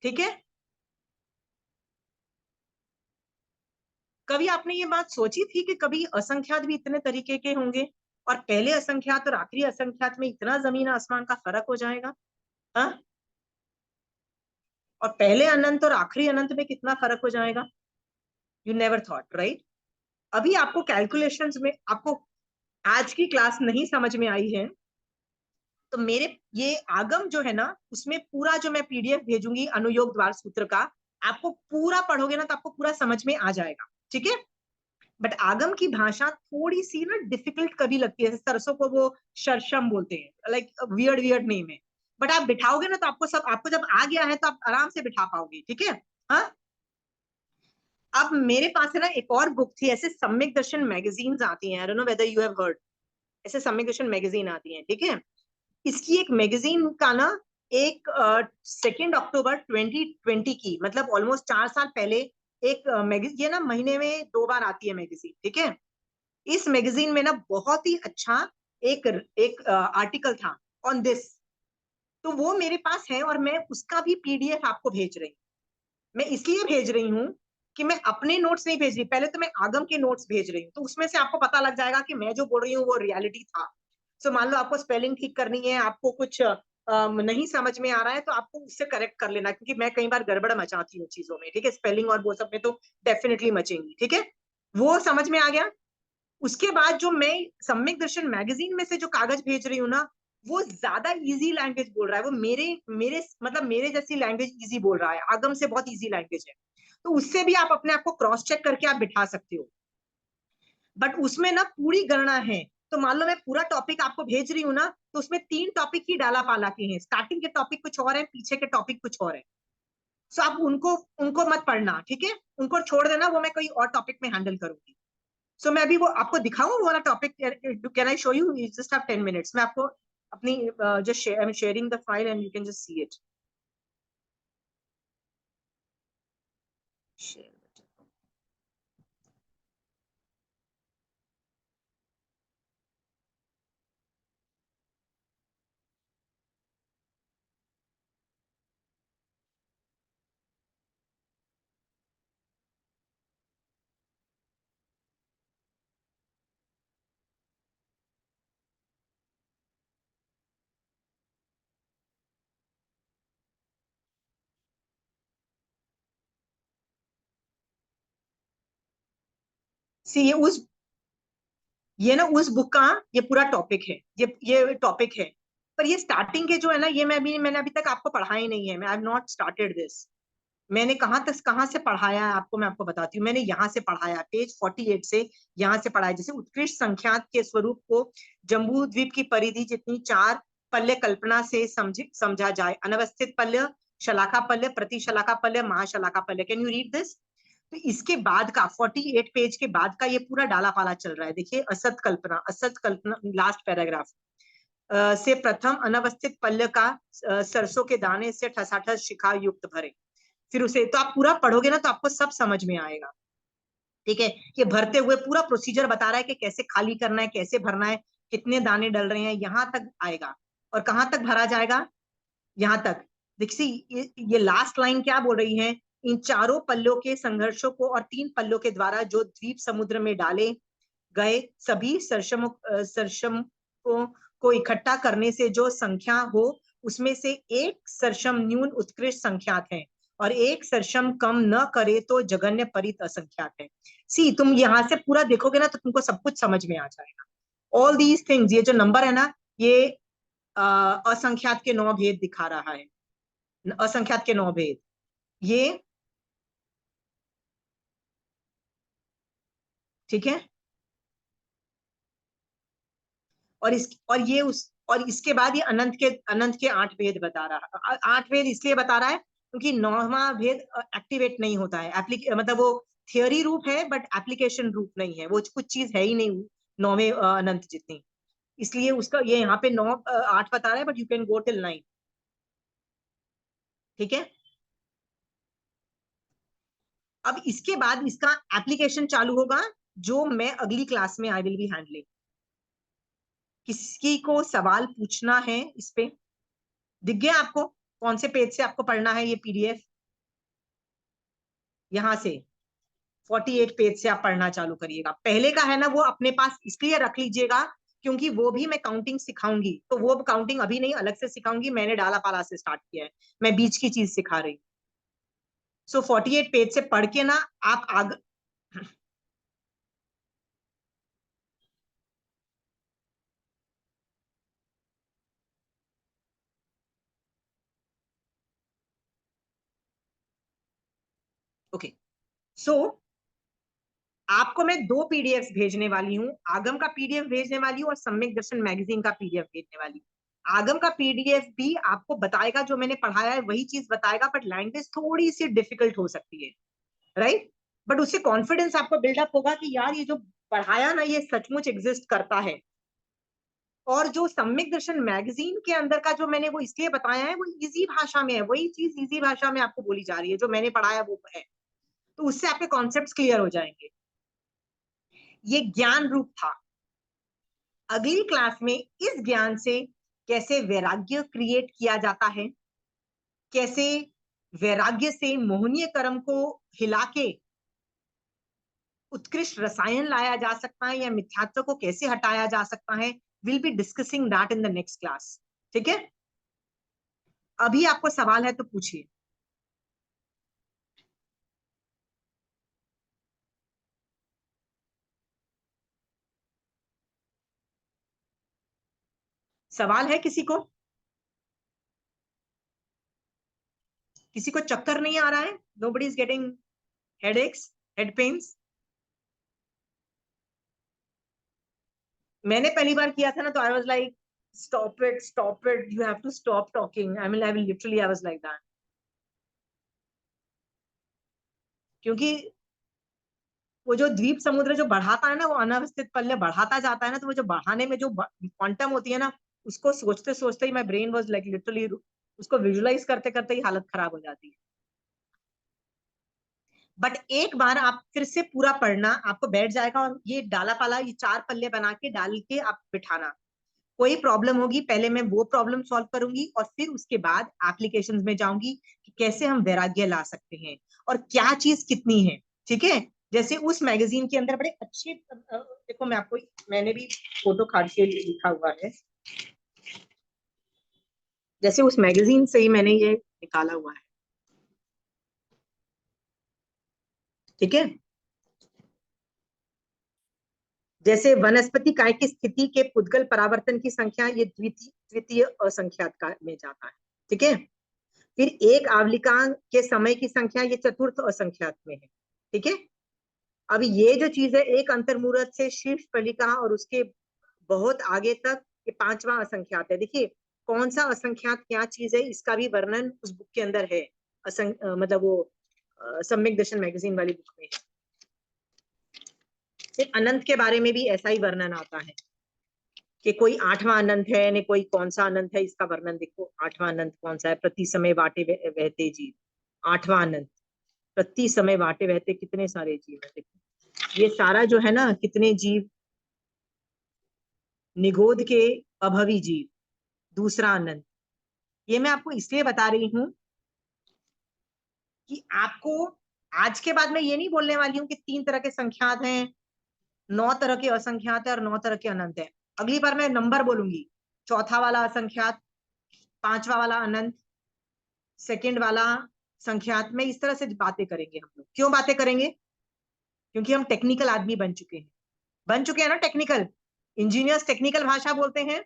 ठीक है, कभी आपने ये बात सोची थी कि कभी असंख्यात भी इतने तरीके के होंगे, और पहले असंख्यात और आखिरी असंख्यात में इतना जमीन आसमान का फर्क हो जाएगा? हाँ, और पहले अनंत और आखिरी अनंत में कितना फर्क हो जाएगा? You never thought, right? अभी आपको कैलकुलेशंस में, आपको आज की क्लास नहीं समझ में आई है, तो मेरे ये आगम जो है ना, उसमें पूरा जो मैं पीडीएफ भेजूंगी अनुयोग द्वार सूत्र का, आपको पूरा पढ़ोगे ना तो आपको पूरा समझ में आ जाएगा। ठीक है, बट आगम की भाषा थोड़ी सी ना डिफिकल्ट कभी लगती है। सरसों को वो शर्षम बोलते हैं, लाइक वियर्ड नेम है, बट आप बिठाओगे ना तो आपको जब आ गया है तो आप आराम से बिठा पाओगे। ठीक है, हाँ। अब मेरे पास है ना एक और बुक थी, ऐसे सम्यक दर्शन मैगजीन्स आती हैं, I don't know whether you have heard, ऐसे सम्यक दर्शन मैगजीन आती हैं। ठीक है, इसकी एक मैगजीन का ना, एक 2 अक्टूबर 2020 की, मतलब ऑलमोस्ट 4 साल पहले, एक मैगजीन, ये ना महीने में 2 बार आती है मैगजीन। ठीक है, इस मैगजीन में ना बहुत ही अच्छा एक आर्टिकल था ऑन दिस, तो वो मेरे पास है और मैं उसका भी पीडीएफ आपको भेज रही हूँ। मैं इसलिए भेज रही हूँ कि मैं अपने नोट्स नहीं भेज रही, पहले तो मैं आगम के नोट्स भेज रही हूँ, तो उसमें से आपको पता लग जाएगा कि मैं जो बोल रही हूँ वो रियलिटी था। सो मान लो आपको स्पेलिंग ठीक करनी है, आपको कुछ नहीं समझ में आ रहा है, तो आपको उससे करेक्ट कर लेना, क्योंकि मैं कई बार गड़बड़ मचाती हूँ चीजों में, ठीक है, स्पेलिंग और वो सब में तो डेफिनेटली मचेंगी, ठीक है, वो समझ में आ गया। उसके बाद जो मैं सम्यक दर्शन मैगजीन में से जो कागज भेज रही हूँ ना, वो ज्यादा इजी लैंग्वेज बोल रहा है, वो मेरे मेरे मतलब मेरे जैसी लैंग्वेज इजी बोल रहा है, आगम से बहुत इजी लैंग्वेज है, तो उससे भी आप अपने आप को क्रॉस चेक करके आप बिठा सकते हो। बट उसमें ना पूरी गणना है, तो मान लो मैं पूरा टॉपिक आपको भेज रही हूँ ना, तो उसमें 3 टॉपिक ही डाला पाला के हैं, स्टार्टिंग के टॉपिक कुछ और है, पीछे के टॉपिक कुछ और है। सो आप उनको उनको मत पढ़ना, ठीक है, उनको छोड़ देना, वो मैं कोई और टॉपिक में हैंडल करूंगी। सो मैं अभी वो आपको दिखाऊं वो वाला topic, can I show you, just have 10 minutes, मैं आपको अपनी just I am sharing the file and you can just see it. See ये ना उस बुक का ये पूरा टॉपिक है, ये टॉपिक है, पर ये स्टार्टिंग के जो है ना, ये मैंने अभी तक आपको पढ़ा ही नहीं है, मैं I have not started this. मैंने कहाँ से पढ़ाया है आपको, मैं आपको बताती हूँ, मैंने यहाँ से पढ़ाया, पेज 48 से यहाँ से पढ़ाया। जैसे उत्कृष्ट संख्यात के स्वरूप को जम्बू द्वीप की परिधि जितनी 4 पल्य कल्पना से समझा जाए, अनवस्थित पल्य, शलाका पल्य, प्रतिशलाका पल्य, महाशलाका पल्य। Can you read this? तो इसके बाद का 48 पेज के बाद का ये पूरा डाला पाला चल रहा है, देखिए, असत कल्पना लास्ट पैराग्राफ से प्रथम अनवस्थित पल्य का सरसों के दाने से ठसाठस शिखा युक्त भरे, फिर उसे तो आप पूरा पढ़ोगे ना तो आपको सब समझ में आएगा, ठीक है। ये भरते हुए पूरा प्रोसीजर बता रहा है कि कैसे खाली करना है, कैसे भरना है, कितने दाने डल रहे हैं, यहां तक आएगा। और कहां तक भरा जाएगा? यहां तक। देखिए ये लास्ट लाइन क्या बोल रही है, इन चारों पल्लों के संघर्षों को और 3 पल्लों के द्वारा जो द्वीप समुद्र में डाले गए सभी सरशम को इकट्ठा करने से जो संख्या हो, उसमें से एक सरशम न्यून उत्कृष्ट संख्यात है और एक सरशम कम न करे तो जघन्य परित असंख्यात है। सी तुम यहाँ से पूरा देखोगे ना तो तुमको सब कुछ समझ में आ जाएगा। ऑल दीज थिंग्स, ये जो नंबर है ना, ये असंख्यात के 9 भेद दिखा रहा है, असंख्यात के 9 भेद, ये ठीक है। और ये और इसके बाद ये अनंत के 8 भेद बता रहा, 8 भेद इसलिए बता रहा है क्योंकि 9वां भेद एक्टिवेट नहीं होता है, मतलब वो थियोरी रूप है बट एप्लीकेशन रूप नहीं है, वो कुछ चीज है ही नहीं 9वें अनंत जितनी, इसलिए उसका ये यहाँ पे 8 बता रहा है, but you can go till 9, ठीक है। अब इसके बाद इसका एप्लीकेशन चालू होगा, जो मैं अगली क्लास में आई विल बी हैंडलिंग। किसी को सवाल पूछना है इस पे? दिख गया आपको कौन से पेज से आपको पढ़ना है ये पीडीएफ? यहां से 48 पेज से आप पढ़ना चालू करिएगा। पहले का है ना वो अपने पास इसलिए रख लीजिएगा क्योंकि वो भी मैं काउंटिंग सिखाऊंगी, तो वो काउंटिंग अभी नहीं, अलग से सिखाऊंगी, मैंने डाला पाला से स्टार्ट किया है, मैं बीच की चीज सिखा रही। सो 48 पेज से पढ़ के ना आप आग ओके। सो आपको मैं 2 पीडीएफ भेजने वाली हूँ, आगम का पीडीएफ भेजने वाली हूँ और सम्यक दर्शन मैगजीन का पीडीएफ भेजने वाली हूँ। आगम का पीडीएफ भी आपको बताएगा, जो मैंने पढ़ाया है वही चीज बताएगा, बट लैंग्वेज थोड़ी सी डिफिकल्ट हो सकती है, राइट, बट उससे कॉन्फिडेंस आपको बिल्डअप होगा कि यार ये जो पढ़ाया ना ये सचमुच एग्जिस्ट करता है। और जो सम्यक दर्शन मैगजीन के अंदर का जो मैंने वो इसलिए बताया है, वो इजी भाषा में है, वही चीज इजी भाषा में आपको बोली जा रही है, जो मैंने पढ़ाया वो है, तो उससे आपके कॉन्सेप्ट क्लियर हो जाएंगे। ये ज्ञान रूप था। अगली क्लास में इस ज्ञान से कैसे वैराग्य क्रिएट किया जाता है, कैसे वैराग्य से मोहनीय कर्म को हिला के उत्कृष्ट रसायन लाया जा सकता है, या मिथ्यात्व को कैसे हटाया जा सकता है, will be discussing that in the next class. ठीक है, अभी आपको सवाल है तो पूछिए। सवाल है किसी को? किसी को चक्कर नहीं आ रहा है? Nobody is getting headaches, head pains? मैंने पहली बार किया था ना, तो I was like stop it, you have to stop talking. I mean, I was like that. क्योंकि वो जो द्वीप समुद्र जो बढ़ाता है ना, वो अनावस्थित पल्ले बढ़ाता जाता है ना, तो वो जो बढ़ाने में जो क्वांटम होती है ना, उसको सोचते सोचते ही my brain was like literally, उसको विजुलाइज करते करते ही हालत खराब हो जाती है। बट एक बार आप फिर से पूरा पढ़ना, आपको बैठ जाएगा, और ये डाला पाला, ये 4 पल्ले बना के डाल के आप बिठाना। कोई प्रॉब्लम होगी, पहले मैं वो प्रॉब्लम सॉल्व करूंगी, और फिर उसके बाद एप्लीकेशंस में जाऊंगी कि कैसे हम वैराग्य ला सकते हैं और क्या चीज कितनी है। ठीक है, जैसे उस मैगजीन के अंदर बड़े अच्छे, देखो मैं आपको, मैंने भी फोटो खाड़ के लिखा हुआ है, जैसे उस मैगजीन से ही मैंने ये निकाला हुआ है। ठीक है, जैसे वनस्पति काय की स्थिति के पुद्गल परावर्तन की संख्या, ये द्वितीय असंख्यात का में जाता है। ठीक है, फिर एक आवलिका के समय की संख्या, ये चतुर्थ असंख्यात में है। ठीक है, अब ये जो चीज है, एक अंतर्मुहूर्त से शीर्ष पलिका और उसके बहुत आगे तक, ये 5वां असंख्यात है। देखिए कौन सा असंख्यात क्या चीज है, इसका भी वर्णन उस बुक के अंदर है, मतलब वो सम्यक दर्शन मैगजीन वाली बुक में है। फिर अनंत के बारे में भी ऐसा ही वर्णन आता है कि कोई 8वां अनंत है, ने कोई कौन सा अनंत है, इसका वर्णन देखो। 8वां अनंत कौन सा है? प्रति समय वाटे बहते जीव, 8वां अनंत। प्रति समय वाटे बहते कितने सारे जीव है, देखो ये सारा जो है ना, कितने जीव, निगोद के अभवी जीव, दूसरा अनंत। ये मैं आपको इसलिए बता रही हूं कि आपको आज के बाद मैं ये नहीं बोलने वाली हूँ कि 3 तरह के संख्यात हैं, 9 तरह के असंख्यात है और 9 तरह के अनंत है। अगली बार मैं नंबर बोलूंगी, चौथा वाला असंख्यात, 5वां वाला अनंत, सेकंड वाला संख्यात में, इस तरह से बातें करेंगे हम लोग। क्यों बातें करेंगे? क्योंकि हम टेक्निकल आदमी बन चुके हैं ना, टेक्निकल इंजीनियर्स टेक्निकल भाषा बोलते हैं।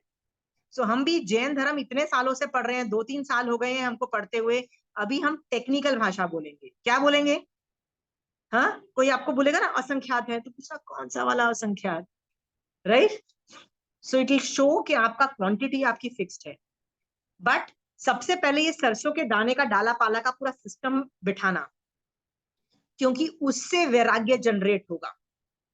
सो हम भी जैन धर्म इतने सालों से पढ़ रहे हैं, 2-3 साल हो गए हैं हमको पढ़ते हुए, अभी हम टेक्निकल भाषा बोलेंगे। क्या बोलेंगे? हाँ, कोई आपको बोलेगा ना असंख्यात है, तो पूछा कौन सा वाला असंख्यात, right? So it will show कि आपका क्वांटिटी आपकी फिक्स्ड है। बट सबसे पहले ये सरसों के दाने का डाला पाला का पूरा सिस्टम बिठाना, क्योंकि उससे वैराग्य जनरेट होगा।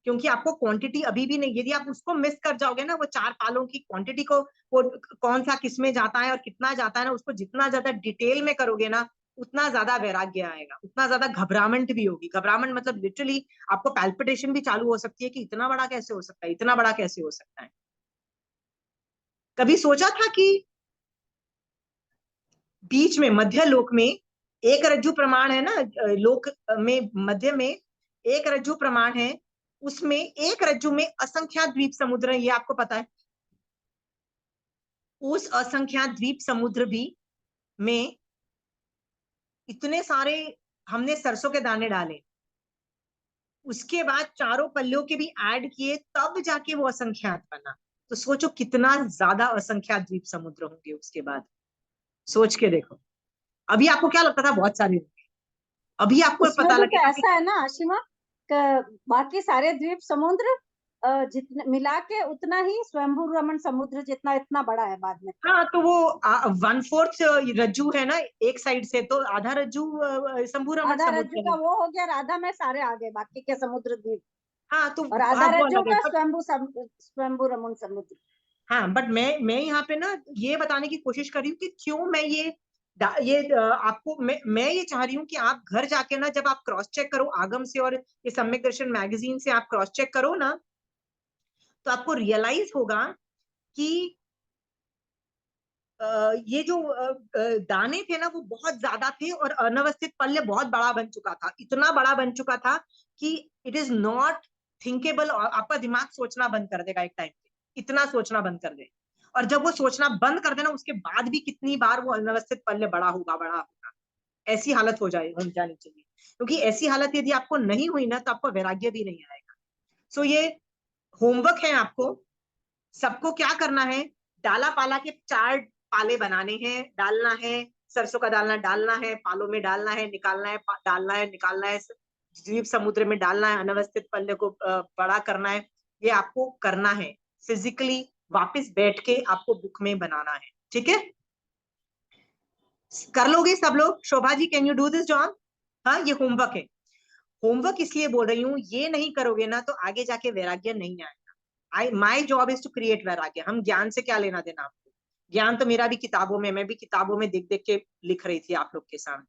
क्योंकि आपको क्वांटिटी अभी भी नहीं, यदि आप उसको मिस कर जाओगे ना, वो 4 पालों की क्वांटिटी को, वो कौन सा किसमें जाता है और कितना जाता है ना, उसको जितना ज्यादा डिटेल में करोगे ना, उतना ज्यादा वैराग्य आएगा, उतना ज्यादा घबराहट भी होगी। घबराहट मतलब लिटरली आपको पैल्पिटेशन भी चालू हो सकती है कि इतना बड़ा कैसे हो सकता है, इतना बड़ा कैसे हो सकता है। कभी सोचा था कि बीच में मध्य लोक में एक रज्जु प्रमाण है ना, लोक में मध्य में एक रज्जु प्रमाण है, उसमें एक रज्जु में असंख्यात द्वीप समुद्र, ये आपको पता है। उस असंख्यात द्वीप समुद्र भी में इतने सारे हमने सरसों के दाने डाले, उसके बाद चारों पल्लियों के भी ऐड किए, तब जाके वो असंख्यात बना। तो सोचो कितना ज्यादा असंख्यात द्वीप समुद्र होंगे उसके बाद, सोच के देखो। अभी आपको क्या लगता था बहुत सारे होंगे, अभी आपको उसमें पता भी तो लगेगा ऐसा है ना आशिमा, बाकी सारे द्वीप समुद्र जितने मिला के उतना ही स्वयंभू रमण समुद्र जितना इतना बड़ा है बाद में। हाँ, तो वो 1/4 रज्जू है ना एक साइड से, तो आधा रज्जू शंभू रमण आधा समुद्र रज्जू है। का वो हो गया, और आधा में सारे आगे बाकी के समुद्र द्वीप, हाँ, तो और आधा वो रज्जू अलग है का पर, स्वयंभू रमण समुद्र। हाँ, बट मैं यहाँ पे ना ये बताने की कोशिश कर रही हूँ कि क्यों मैं ये आपको मैं ये चाह रही हूँ कि आप घर जाके ना, जब आप क्रॉस चेक करो आगम से और ये सम्यक दर्शन मैगजीन से, आप क्रॉस चेक करो ना, तो आपको रियलाइज होगा कि ये जो दाने थे ना वो बहुत ज्यादा थे और अनवस्थित पल्य बहुत बड़ा बन चुका था, इतना बड़ा बन चुका था कि इट इज नॉट थिंकेबल। आपका दिमाग सोचना बंद कर देगा एक टाइम पे, इतना सोचना बंद कर दे। और जब वो सोचना बंद कर देना उसके बाद भी कितनी बार वो अनवस्थित पल्य बड़ा होगा, ऐसी हालत हो जानी चाहिए। क्योंकि ऐसी हालत यदि आपको नहीं हुई ना तो आपको वैराग्य भी नहीं आएगा। सो ये होमवर्क है आपको, सबको क्या करना है, डाला पाला के 4 पाले बनाने हैं, डालना है, सरसों का डालना डालना है, पालों में डालना है, निकालना है, डालना है, निकालना है, द्वीप समुद्र में डालना है, अनवस्थित पल्ले को बड़ा करना है। ये आपको करना है फिजिकली, वापस बैठ के आपको बुक में बनाना है। ठीक है, कर लोगे सब लोग? Shobha ji, can you do this job? हाँ, ये होमवर्क है। होमवर्क इसलिए बोल रही हूँ, ये नहीं करोगे ना तो आगे जाके वैराग्य नहीं आएगा। My job is to create वैराग्य। हम ज्ञान से क्या लेना देना आपको? ज्ञान तो मेरा भी किताबों में, मैं भी किताबों में देख देख के लिख रही थी आप लोग के सामने।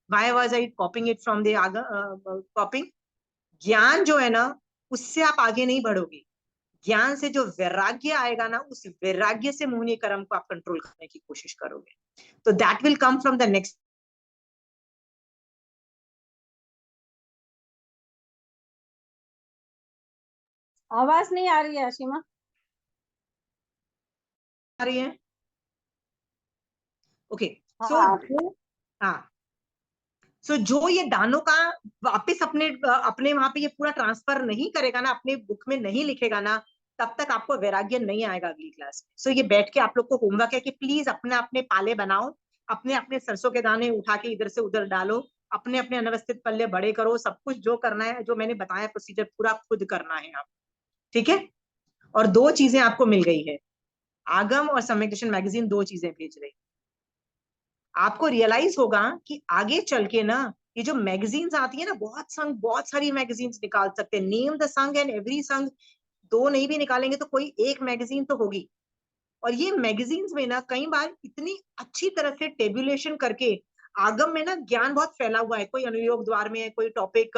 Why was I कॉपिंग it from the कॉपिंग? ज्ञान जो है ना उससे आप आगे नहीं बढ़ोगे। ज्ञान से जो वैराग्य आएगा ना, उस वैराग्य से मोहनीय कर्म को आप कंट्रोल करने की कोशिश करोगे। तो that will come from the next. आवाज नहीं आ रही है असीमा। आ रही है? ओके, हाँ सो आगे। हाँ, सो जो ये दानों का वापस अपने अपने वहां पे ये पूरा ट्रांसफर नहीं करेगा ना, अपने बुक में नहीं लिखेगा ना, तब तक आपको वैराग्य नहीं आएगा अगली क्लास में। सो ये बैठ के आप लोग को होमवर्क है कि प्लीज अपने अपने पाले बनाओ, अपने अपने सरसों के दाने उठा के इधर से उधर डालो, अपने अपने अनवस्थित पल्ले बड़े करो, सब कुछ जो करना है, जो मैंने बताया प्रोसीजर पूरा खुद करना है आप। ठीक है, और 2 चीजें आपको मिल गई है, आगम और सम्यक दर्शन मैगजीन 2 चीजें भेज रही। आपको रियलाइज होगा कि आगे चल के ना ये जो मैगजीन्स आती है ना, बहुत संघ बहुत सारी मैगजीन्स निकाल सकते हैं, नेम द संघ एंड एवरी संघ। 2 नहीं भी निकालेंगे तो कोई एक मैगजीन तो होगी। और ये मैगजीन्स में ना कई बार इतनी अच्छी तरह से टेबुलेशन करके, आगम में ना ज्ञान बहुत फैला हुआ है, कोई अनुयोग द्वार में है, कोई टॉपिक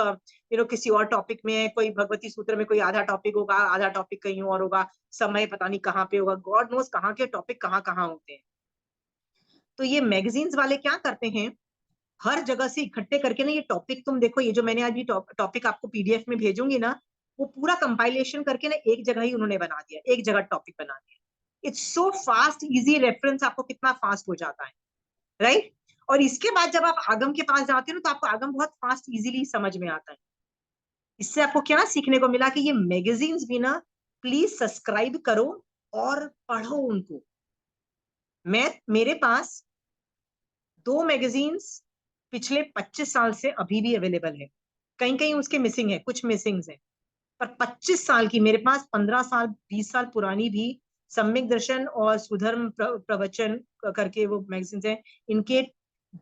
किसी और टॉपिक में है, कोई भगवती सूत्र में कोई आधा टॉपिक होगा, आधा टॉपिक कहीं और होगा, समय पता नहीं कहाँ पे होगा, गॉड नोस कहाँ के टॉपिक कहाँ कहाँ होते हैं। तो ये मैगजीन्स वाले क्या करते हैं, हर जगह से इकट्ठे करके ना ये टॉपिक, तुम देखो ये जो मैंने आज टॉपिक आपको पीडीएफ में भेजूंगी ना, वो पूरा कंपाइलेशन करके ना एक जगह ही उन्होंने बना दिया, एक जगह टॉपिक बना दिया। It's so fast, easy reference आपको कितना फास्ट हो जाता है, राइट? और इसके बाद जब आप आगम के पास जाते हो ना तो आपको आगम बहुत फास्ट इजीली समझ में आता है। इससे आपको क्या सीखने को मिला कि ये मैगजीन्स भी ना प्लीज सब्सक्राइब करो और पढ़ो उनको। मेरे पास 2 मैगजीन्स पिछले 25 साल से अभी भी अवेलेबल है, कहीं कहीं उसके मिसिंग है, कुछ मिसिंग्स है, पर 25 साल की मेरे पास 15 साल 20 साल पुरानी भी सम्यक दर्शन और सुधर्म प्रवचन करके वो मैगजीन्स हैं, इनके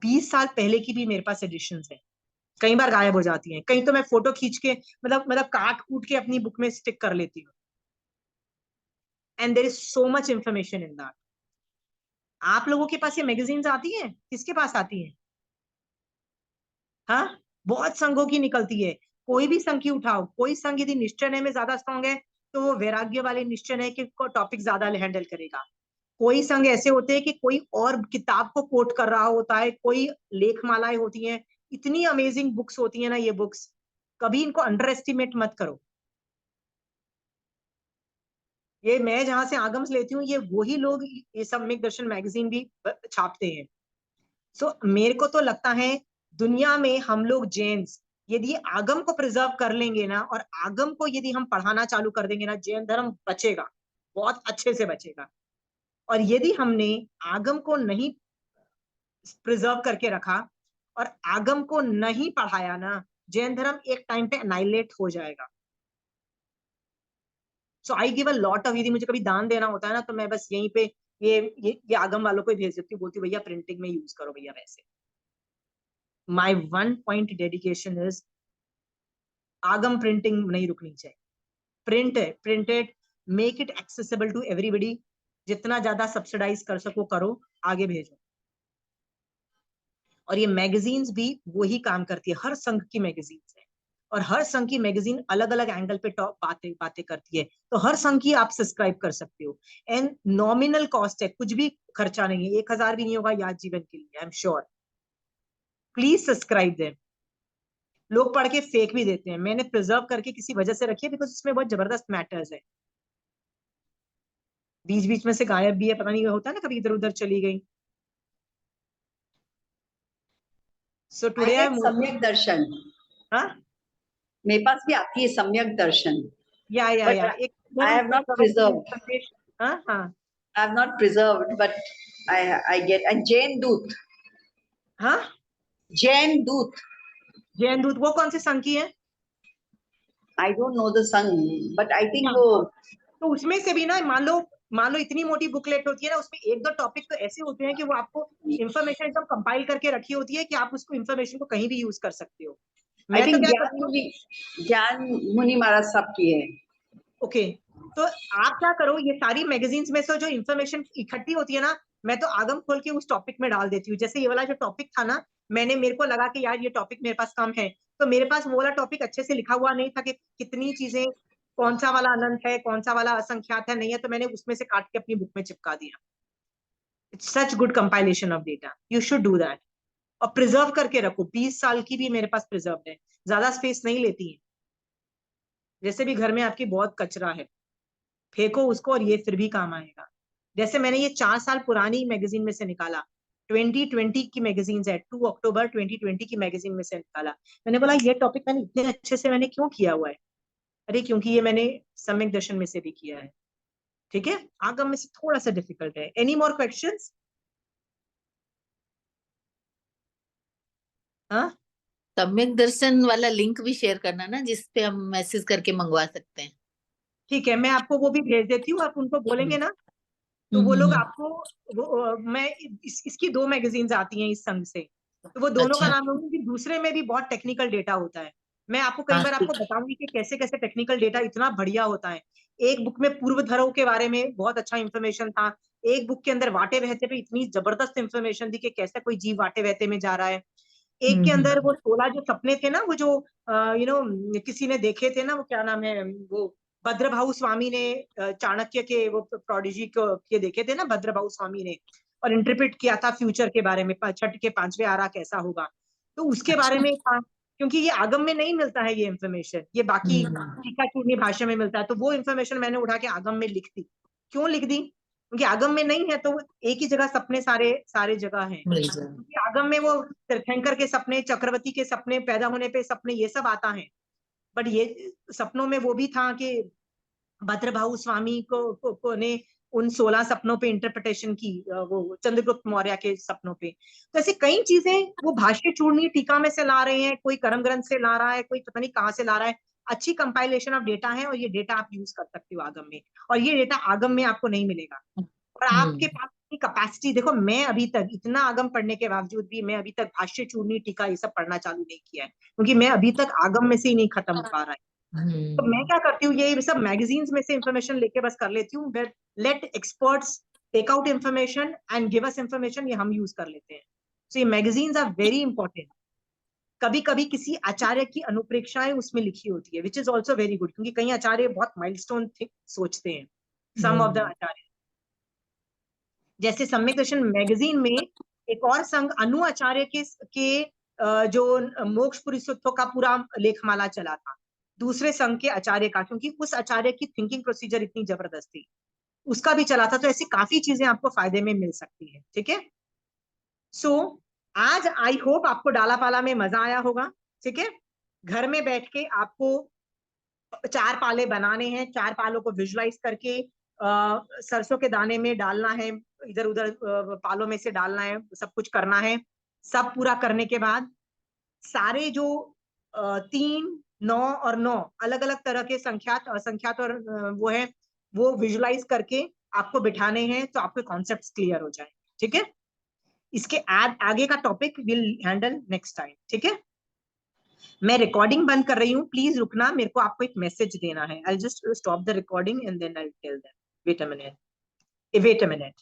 20 साल पहले की भी मेरे पास एडिशंस हैं। कई बार गायब हो जाती हैं, कहीं तो मैं फोटो खींच के मतलब काट कूट के अपनी बुक में स्टिक कर लेती हूँ। And there is so much information in that. आप लोगों के पास ये मैगजीन्स आती हैं? किसके पास आती हैं? हाँ, बहुत संघों की निकलती है, कोई भी संघ की उठाओ, कोई संघ यदि निश्चय में ज्यादा स्ट्रॉन्ग है तो वो वैराग्य वाले निश्चय है कि टॉपिक ज्यादा हैंडल करेगा। कोई संघ ऐसे होते हैं कि कोई और किताब को कोट कर रहा होता है, कोई लेखमालाएं होती हैं, इतनी अमेजिंग बुक्स होती है ना ये बुक्स, कभी इनको अंडर एस्टिमेट मत करो। ये मैं जहां से आगम्स लेती हूँ, ये वही लोग ये सम्यक दर्शन मैगजीन भी छापते हैं। सो मेरे को तो लगता है दुनिया में हम लोग जैन्स यदि आगम को प्रिजर्व कर लेंगे ना, और आगम को यदि हम पढ़ाना चालू कर देंगे ना, जैन धर्म बचेगा, बहुत अच्छे से बचेगा। और यदि हमने आगम को नहीं प्रिजर्व करके रखा और आगम को नहीं पढ़ाया ना, जैन धर्म एक टाइम पे अनाइलेट हो जाएगा। So I give a lot of, यदि मुझे कभी दान देना होता है ना तो मैं बस यहीं पे ये आगम वालों को भेज देती हूँ, बोलती हूँ भैया प्रिंटिंग में यूज करो भैया। वैसे my 1 point dedication is Agam printing नहीं रुकनी चाहिए। प्रिंट है, printed, make it accessible to everybody, जितना ज्यादा सब्सिडाइज कर सको करो, आगे भेजो। और ये मैगजीन्स भी वही काम करती है, हर संघ की मैगजीन्स है, और हर संघ की मैगजीन अलग अलग एंगल पे बातें बातें करती है, तो हर संघ की आप सब्सक्राइब कर सकते हो। एंड नॉमिनल कॉस्ट है, कुछ भी खर्चा नहीं है, 1000 भी नहीं होगा याद जीवन के लिए, I am sure. Please subscribe them. लोग पढ़ के फेक भी देते हैं, मैंने प्रिजर्व करके किसी वजह से रखी है बिकॉज इसमें बहुत जबरदस्त मैटर्स है। बीच बीच में से गायब भी है, पता नहीं होता ना, कभी इधर उधर चली गई। सो टुडे आई एम सम्यक दर्शन, हाँ, मेरे पास भी आती है सम्यक दर्शन, या But एक I have not preserved. हाँ हाँ I have not preserved, but I get and Jain Doot, हाँ, Jain Doot. जैन दूत वो कौन से संघ की है? I don't know the song, but I think हाँ, वो तो उसमें से भी ना, मान लो इतनी मोटी बुकलेट होती है ना, उसमें एक दो टॉपिक तो ऐसे होते हैं कि वो आपको इंफॉर्मेशन एकदम कंपाइल करके रखी होती है कि आप उसको इंफॉर्मेशन को कहीं भी यूज कर सकते हो। I मैं तो think क्या करती हूँ, ज्ञान मुनि महाराज साहब की है। ओके, तो आप क्या करो, ये सारी मैगजीन्स में से जो इन्फॉर्मेशन इकट्ठी होती है ना, मैं तो आगम खोल के उस टॉपिक में डाल देती हूँ। जैसे ये वाला जो टॉपिक था ना, मेरे को लगा कि यार ये टॉपिक मेरे पास कम है, तो मेरे पास वो वाला टॉपिक अच्छे से लिखा हुआ नहीं था कि कितनी चीजें, कौन सा वाला अनंत है, कौन सा वाला असंख्यात है, नहीं है, तो मैंने उसमें से काट के अपनी बुक में चिपका दिया। It's such good compilation of data, you should do that. और प्रिजर्व करके रखो, 20 साल की भी मेरे पास प्रिजर्व है, ज्यादा स्पेस नहीं लेती है। जैसे भी घर में आपकी बहुत कचरा है, फेंको उसको और ये फिर भी काम आएगा। जैसे मैंने ये 4 साल पुरानी मैगजीन में से निकाला, 2020 की मैगजीन है, 2 अक्टूबर 2020 की मैगजीन में से निकाला। मैंने बोला ये टॉपिक मैंने इतने अच्छे से मैंने क्यों किया हुआ है? अरे क्योंकि ये मैंने सम्यक दर्शन में से भी किया है। ठीक है, आगम में से थोड़ा सा डिफिकल्ट है। Any more questions? हाँ, सम्यक दर्शन वाला लिंक भी शेयर करना ना, जिसपे हम मैसेज करके मंगवा सकते हैं। ठीक है, मैं आपको वो भी भेज देती हूँ। आप उनको बोलेंगे ना, तो वो लोग आपको मैं इसकी 2 मैगजीन्स आती हैं इस संघ से, तो वो दोनों का अच्छा, नाम लूंगी। दूसरे में भी बहुत टेक्निकल डेटा होता है, मैं आपको कई हाँ बार आपको ठीक। बताऊंगी कि कैसे कैसे टेक्निकल डेटा इतना बढ़िया होता है। एक बुक में पूर्व धरों के बारे में बहुत अच्छा इंफॉर्मेशन था, एक बुक के अंदर वाटे बहते पे इतनी जबरदस्त इंफॉर्मेशन थी कि कैसे कोई जीव वाटे बहते में जा रहा है। एक के अंदर वो 16 जो सपने थे ना, वो जो किसी ने देखे थे ना, वो क्या नाम है, वो भद्रभाऊ स्वामी ने, चाणक्य के वो प्रोडिजी को के देखे थे ना भद्रभाऊ स्वामी ने, और इंटरप्रेट किया था फ्यूचर के बारे में, छठ के 5वें आरा कैसा होगा, तो उसके बारे में था। क्योंकि ये आगम में नहीं मिलता है ये इन्फॉर्मेशन, ये बाकी टीका चूर्णी भाषा में मिलता है, तो वो इन्फॉर्मेशन मैंने उठा के आगम में लिख दी। क्यों लिख दी? क्योंकि आगम में नहीं है, तो एक ही जगह सपने सारे जगह हैं। मिल जाए। क्योंकि आगम में वो तीर्थंकर के सपने, चक्रवर्ती के सपने, पैदा होने पे सपने, ये सब आता है। बट ये सपनों में वो भी था कि भद्रभाऊ स्वामी को ने उन 16 सपनों पे इंटरप्रिटेशन की, वो चंद्रगुप्त मौर्य के सपनों पे। तो ऐसे कई चीजें वो भाष्य चूर्णी टीका में से ला रहे हैं, कोई कर्म ग्रंथ से ला रहा है, कोई पता नहीं कहाँ से ला रहा है। अच्छी कंपाइलेशन ऑफ डेटा है, और ये डेटा आप यूज कर सकते हो आगम में, और ये डेटा आगम में आपको नहीं मिलेगा। और आपके पास कैपेसिटी देखो, मैं अभी तक इतना आगम पढ़ने के बावजूद भी मैं अभी तक भाष्य चूर्णी टीका ये सब पढ़ना चालू नहीं किया है, क्योंकि मैं अभी तक आगम में से ही नहीं खत्म हो पा रहा है। तो मैं क्या करती हूँ, ये सब मैगजीन्स में से इंफॉर्मेशन लेके बस कर लेती हूँ। Let experts take out information and give us information, ये हम यूज कर लेते हैं। सो ये मैगजीन्स आर वेरी इंपॉर्टेंट। कभी कभी किसी आचार्य की अनुप्रेक्षाएं उसमें लिखी होती है, which is also very good, क्योंकि कई आचार्य बहुत माइलस्टोन सोचते हैं, सम ऑफ द आचार्य। जैसे सम्यक दर्शन मैगजीन में एक और संघ अनु आचार्य के जो मोक्ष पुरुषोत्तम का पूरा लेखमाला चला था, दूसरे संघ के आचार्य का, क्योंकि उस आचार्य की थिंकिंग प्रोसीजर इतनी जबरदस्त थी, उसका भी चला था। तो ऐसी काफी चीजें आपको फायदे में मिल सकती है। ठीक है, सो आज आई होप आपको डाला पाला में मजा आया होगा। ठीक है, घर में बैठ के आपको 4 पाले बनाने हैं, 4 पालों को विजुलाइज करके सरसों के दाने में डालना है, इधर उधर पालों में से डालना है, सब कुछ करना है। सब पूरा करने के बाद सारे जो 3, 9 और 9 अलग अलग तरह के संख्यात, असंख्यात और वो है, वो विजुलाइज करके आपको बिठाने हैं, तो आपके कॉन्सेप्ट्स क्लियर हो जाए। ठीक है, इसके आगे का topic will handle next time. ठीक है, मैं रिकॉर्डिंग बंद कर रही हूँ, प्लीज रुकना, मेरे को आपको एक मैसेज देना है। I just stop the recording and then I tell them wait a minute, wait a minute.